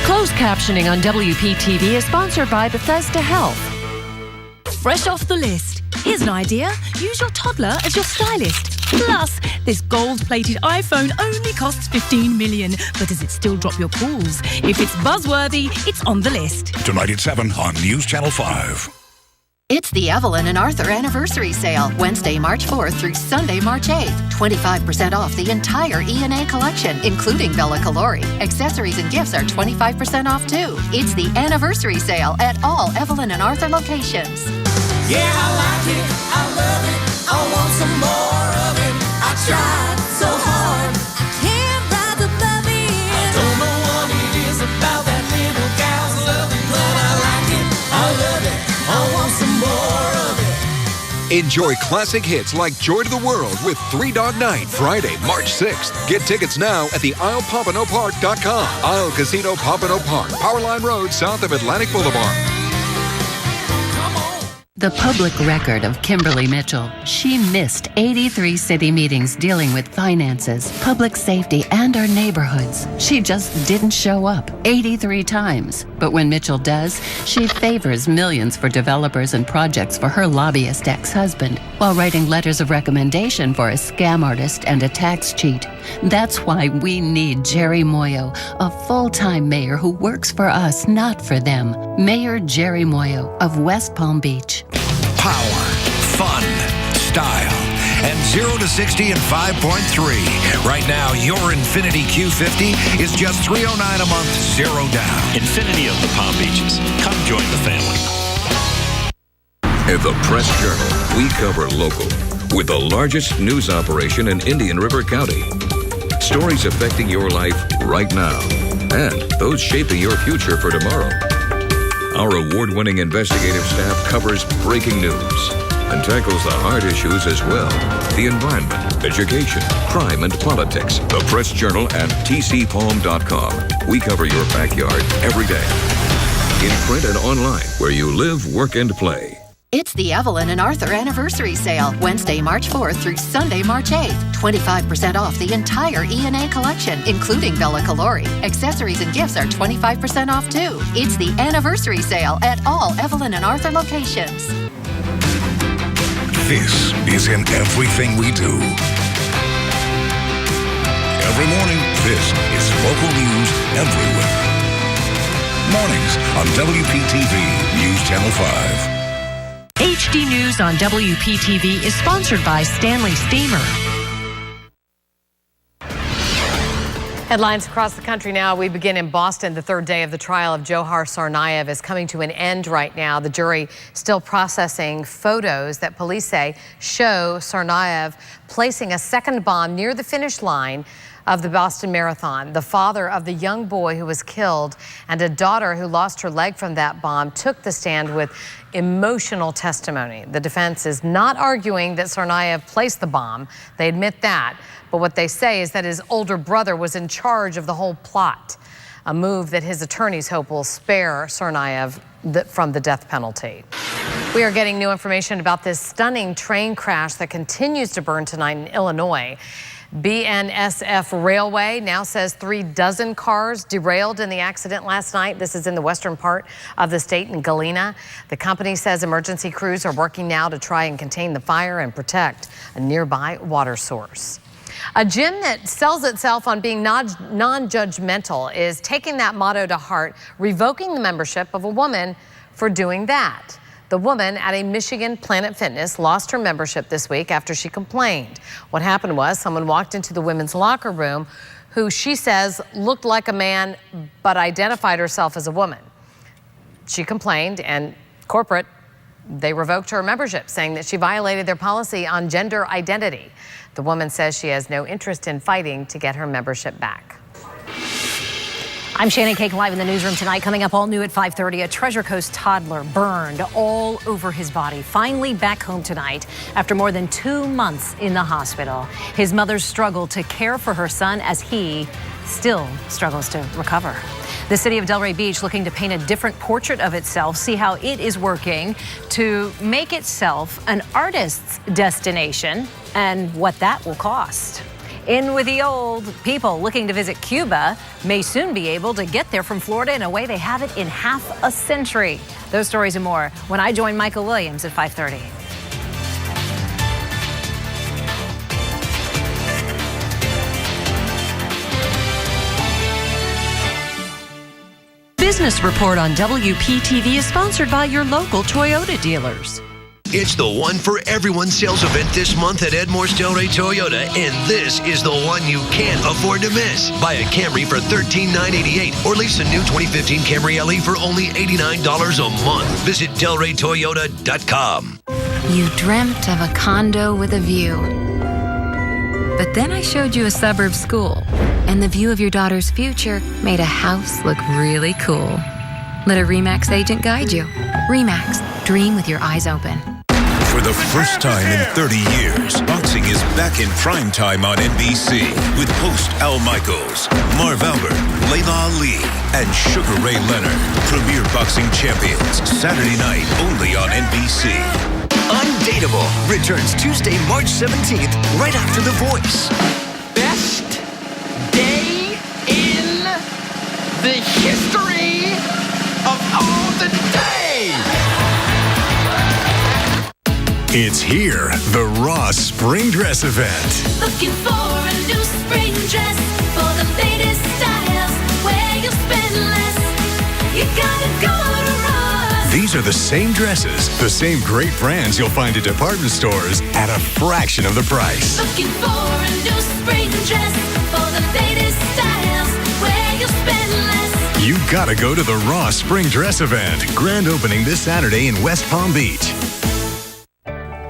Close captioning on WPTV is sponsored by Bethesda Health. Fresh off the list. Here's an idea. Use your toddler as your stylist. Plus, this gold-plated iPhone only costs $15 million. But does it still drop your calls? If it's buzzworthy, it's on the list. Tonight at 7 on News Channel 5. It's the Evelyn and Arthur Anniversary Sale, Wednesday, March 4th through Sunday, March 8th. 25% off the entire E&A collection, including Bella Calori. Accessories and gifts are 25% off, too. It's the Anniversary Sale at all Evelyn and Arthur locations. Yeah, I like it, I love it, I want some more of it. I tried so hard, I can't rise above it. I don't know what it is about that little gal's loving, but I like it, I love it, I want some more of it. Enjoy classic hits like Joy to the World with Three Dog Night, Friday, March 6th. Get tickets now at the IslePompanoPark.com. Isle Casino Pompano Park, Powerline Road, south of Atlantic Boulevard. The public record of Kimberly Mitchell. She missed 83 city meetings dealing with finances, public safety, and our neighborhoods. She just didn't show up 83 times. But when Mitchell does, she favors millions for developers and projects for her lobbyist ex-husband, while writing letters of recommendation for a scam artist and a tax cheat. That's why we need Jerry Moyo, a full-time mayor who works for us, not for them. Mayor Jerry Moyo of West Palm Beach. Power, fun, style, and 0 to 60 in 5.3. Right now, your Infiniti Q50 is just $309 a month, 0 down. Infiniti of the Palm Beaches. Come join the family. At the Press Journal, we cover local with the largest news operation in Indian River County. Stories affecting your life right now and those shaping your future for tomorrow. Our award-winning investigative staff covers breaking news and tackles the hard issues as well. The environment, education, crime, and politics. The Press Journal and tcpalm.com. We cover your backyard every day. In print and online, where you live, work, and play. It's the Evelyn and Arthur Anniversary Sale, Wednesday, March 4th through Sunday, March 8th. 25% off the entire E&A collection, including Bella Calori. Accessories and gifts are 25% off, too. It's the Anniversary Sale at all Evelyn and Arthur locations. This is in everything we do. Every morning, this is local news everywhere. Mornings on WPTV News Channel 5. HD News on WPTV is sponsored by Stanley Steamer. Headlines across the country now. We begin in Boston. The third day of the trial of Johar Tsarnaev is coming to an end right now. The jury still processing photos that police say show Tsarnaev placing a second bomb near the finish line of the Boston Marathon. The father of the young boy who was killed and a daughter who lost her leg from that bomb took the stand with emotional testimony. The defense is not arguing that Tsarnaev placed the bomb. They admit that. But what they say is that his older brother was in charge of the whole plot, a move that his attorneys hope will spare Tsarnaev from the death penalty. We are getting new information about this stunning train crash that continues to burn tonight in Illinois. BNSF Railway now says 36 cars derailed in the accident last night. This is in the western part of the state in Galena. The company says emergency crews are working now to try and contain the fire and protect a nearby water source. A gym that sells itself on being non-judgmental is taking that motto to heart, revoking the membership of a woman for doing that. The woman at a Michigan Planet Fitness lost her membership this week after she complained. What happened was someone walked into the women's locker room who she says looked like a man but identified herself as a woman. She complained and corporate, they revoked her membership, saying that she violated their policy on gender identity. The woman says she has no interest in fighting to get her membership back. I'm Shannon Cake, live in the newsroom tonight. Coming up all new at 5:30, a Treasure Coast toddler burned all over his body. Finally back home tonight after more than 2 months in the hospital. His mother struggled to care for her son as he still struggles to recover. The city of Delray Beach looking to paint a different portrait of itself, see how it is working to make itself an artist's destination and what that will cost. In with the old. People looking to visit Cuba may soon be able to get there from Florida in a way they haven't in half a century. Those stories and more when I join Michael Williams at 5:30. Business Report on WPTV is sponsored by your local Toyota dealers. It's the One for Everyone sales event this month at Edmore's Delray Toyota, and this is the one you can't afford to miss. Buy a Camry for $13,988 or lease a new 2015 Camry LE for only $89 a month. Visit DelrayToyota.com. You dreamt of a condo with a view. But then I showed you a suburb school, and the view of your daughter's future made a house look really cool. Let a RE/MAX agent guide you. RE/MAX, dream with your eyes open. For the first time in 30 years, boxing is back in prime time on NBC with host Al Michaels, Marv Albert, Layla Ali, and Sugar Ray Leonard. Premier Boxing Champions, Saturday night only on NBC. Undateable returns Tuesday, March 17th, right after The Voice. Best day in the history of all the day. It's here, the Ross Spring Dress Event. Looking for a new spring dress for the latest styles where you'll spend less. You gotta go to Ross. These are the same dresses, the same great brands you'll find at department stores at a fraction of the price. Looking for a new spring dress for the latest styles where you'll spend less. You gotta go to the Ross Spring Dress Event. Grand opening this Saturday in West Palm Beach.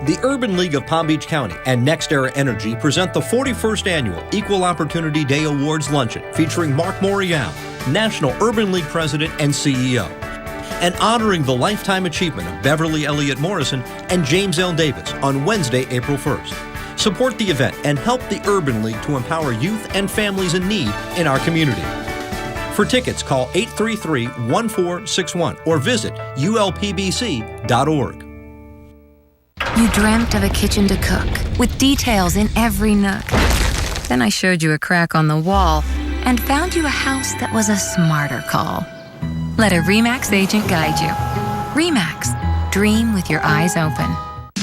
The Urban League of Palm Beach County and NextEra Energy present the 41st Annual Equal Opportunity Day Awards Luncheon featuring Mark Morial, National Urban League President and CEO, and honoring the lifetime achievement of Beverly Elliott Morrison and James L. Davis on Wednesday, April 1st. Support the event and help the Urban League to empower youth and families in need in our community. For tickets, call 833-1461 or visit ulpbc.org. You dreamt of a kitchen to cook with details in every nook. Then I showed you a crack on the wall and found you a house that was a smarter call. Let a RE/MAX agent guide you. RE/MAX, dream with your eyes open.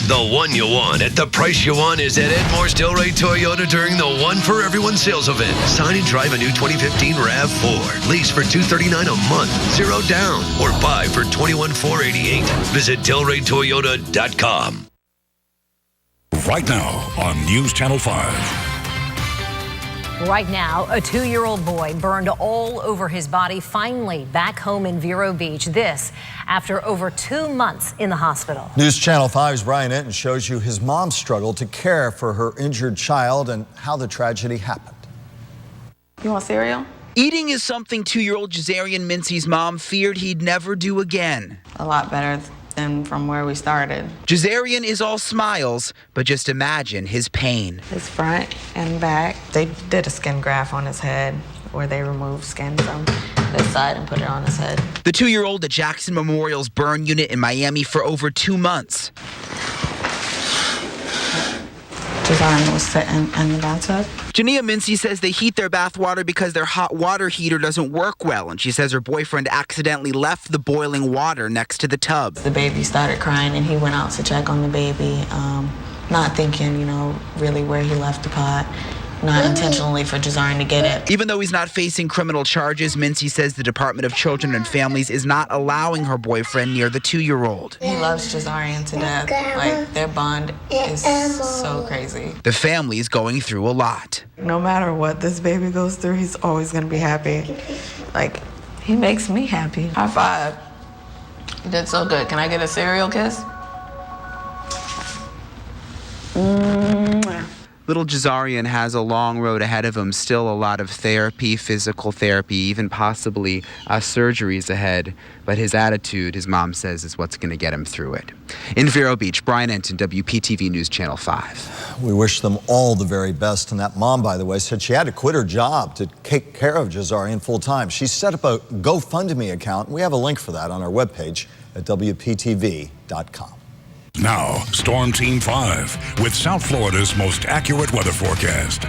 The one you want at the price you want is at Edmore's Delray Toyota during the One for Everyone sales event. Sign and drive a new 2015 RAV4. Lease for $239 a month, 0 down, or buy for $21,488. Visit DelrayToyota.com. Right now on News Channel 5. Right now, a 2-year-old boy burned all over his body, finally back home in Vero Beach. This after over 2 months in the hospital. News Channel 5's Brian Enton shows you his mom's struggle to care for her injured child and how the tragedy happened. You want cereal? Eating is something 2-year-old Jazarian Mincy's mom feared he'd never do again. A lot better than from where we started. Jazarian is all smiles, but just imagine his pain. His front and back, they did a skin graft on his head where they removed skin from this side and put it on his head. The 2-year-old at Jackson Memorial's burn unit in Miami for over 2 months. Jazarian was sitting in the bathtub. Jania Mincy says they heat their bath water because their hot water heater doesn't work well, and she says her boyfriend accidentally left the boiling water next to the tub. The baby started crying and he went out to check on the baby, not thinking, really where he left the pot. Not intentionally for Jazarian to get it. Even though he's not facing criminal charges, Mincy says the Department of Children and Families is not allowing her boyfriend near the 2-year-old. He loves Jazarian to death. Like, their bond is so crazy. The family is going through a lot. No matter what this baby goes through, he's always gonna be happy. Like, he makes me happy. High five. You did so good. Can I get a cereal kiss? Little Jazarian has a long road ahead of him, still a lot of therapy, physical therapy, even possibly surgeries ahead. But his attitude, his mom says, is what's going to get him through it. In Vero Beach, Brian Enton, WPTV News Channel 5. We wish them all the very best. And that mom, by the way, said she had to quit her job to take care of Jazarian full time. She set up a GoFundMe account. We have a link for that on our webpage at WPTV.com. Now, Storm Team 5 with South Florida's most accurate weather forecast.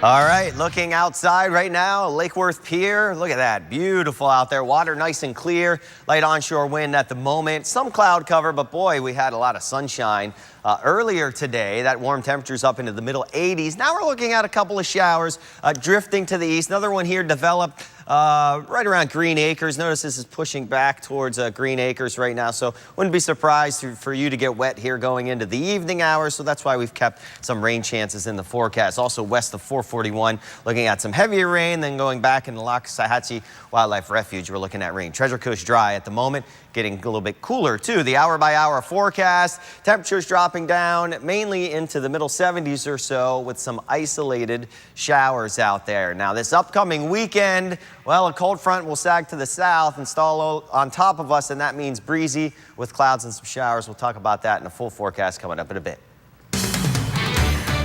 All right, looking outside right now, Lake Worth Pier. Look at that, beautiful out there. Water nice and clear. Light onshore wind at the moment. Some cloud cover, but boy, we had a lot of sunshine earlier today. That warm temperatures up into the middle 80s. Now we're looking at a couple of showers drifting to the east. Another one here developed right around Green Acres. Notice this is pushing back towards Green Acres right now, so wouldn't be surprised for you to get wet here going into the evening hours, so that's why we've kept some rain chances in the forecast. Also west of 441, looking at some heavier rain, then going back in the Loxahatchee Wildlife Refuge, we're looking at rain. Treasure Coast dry at the moment, getting a little bit cooler too. The hour-by-hour forecast, temperatures dropping down mainly into the middle 70s or so with some isolated showers out there. Now this upcoming weekend, well, a cold front will sag to the south, install on top of us, and that means breezy with clouds and some showers. We'll talk about that in a full forecast coming up in a bit.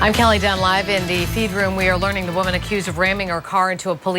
I'm Kelly Dunn, live in the feed room. We are learning the woman accused of ramming her car into a police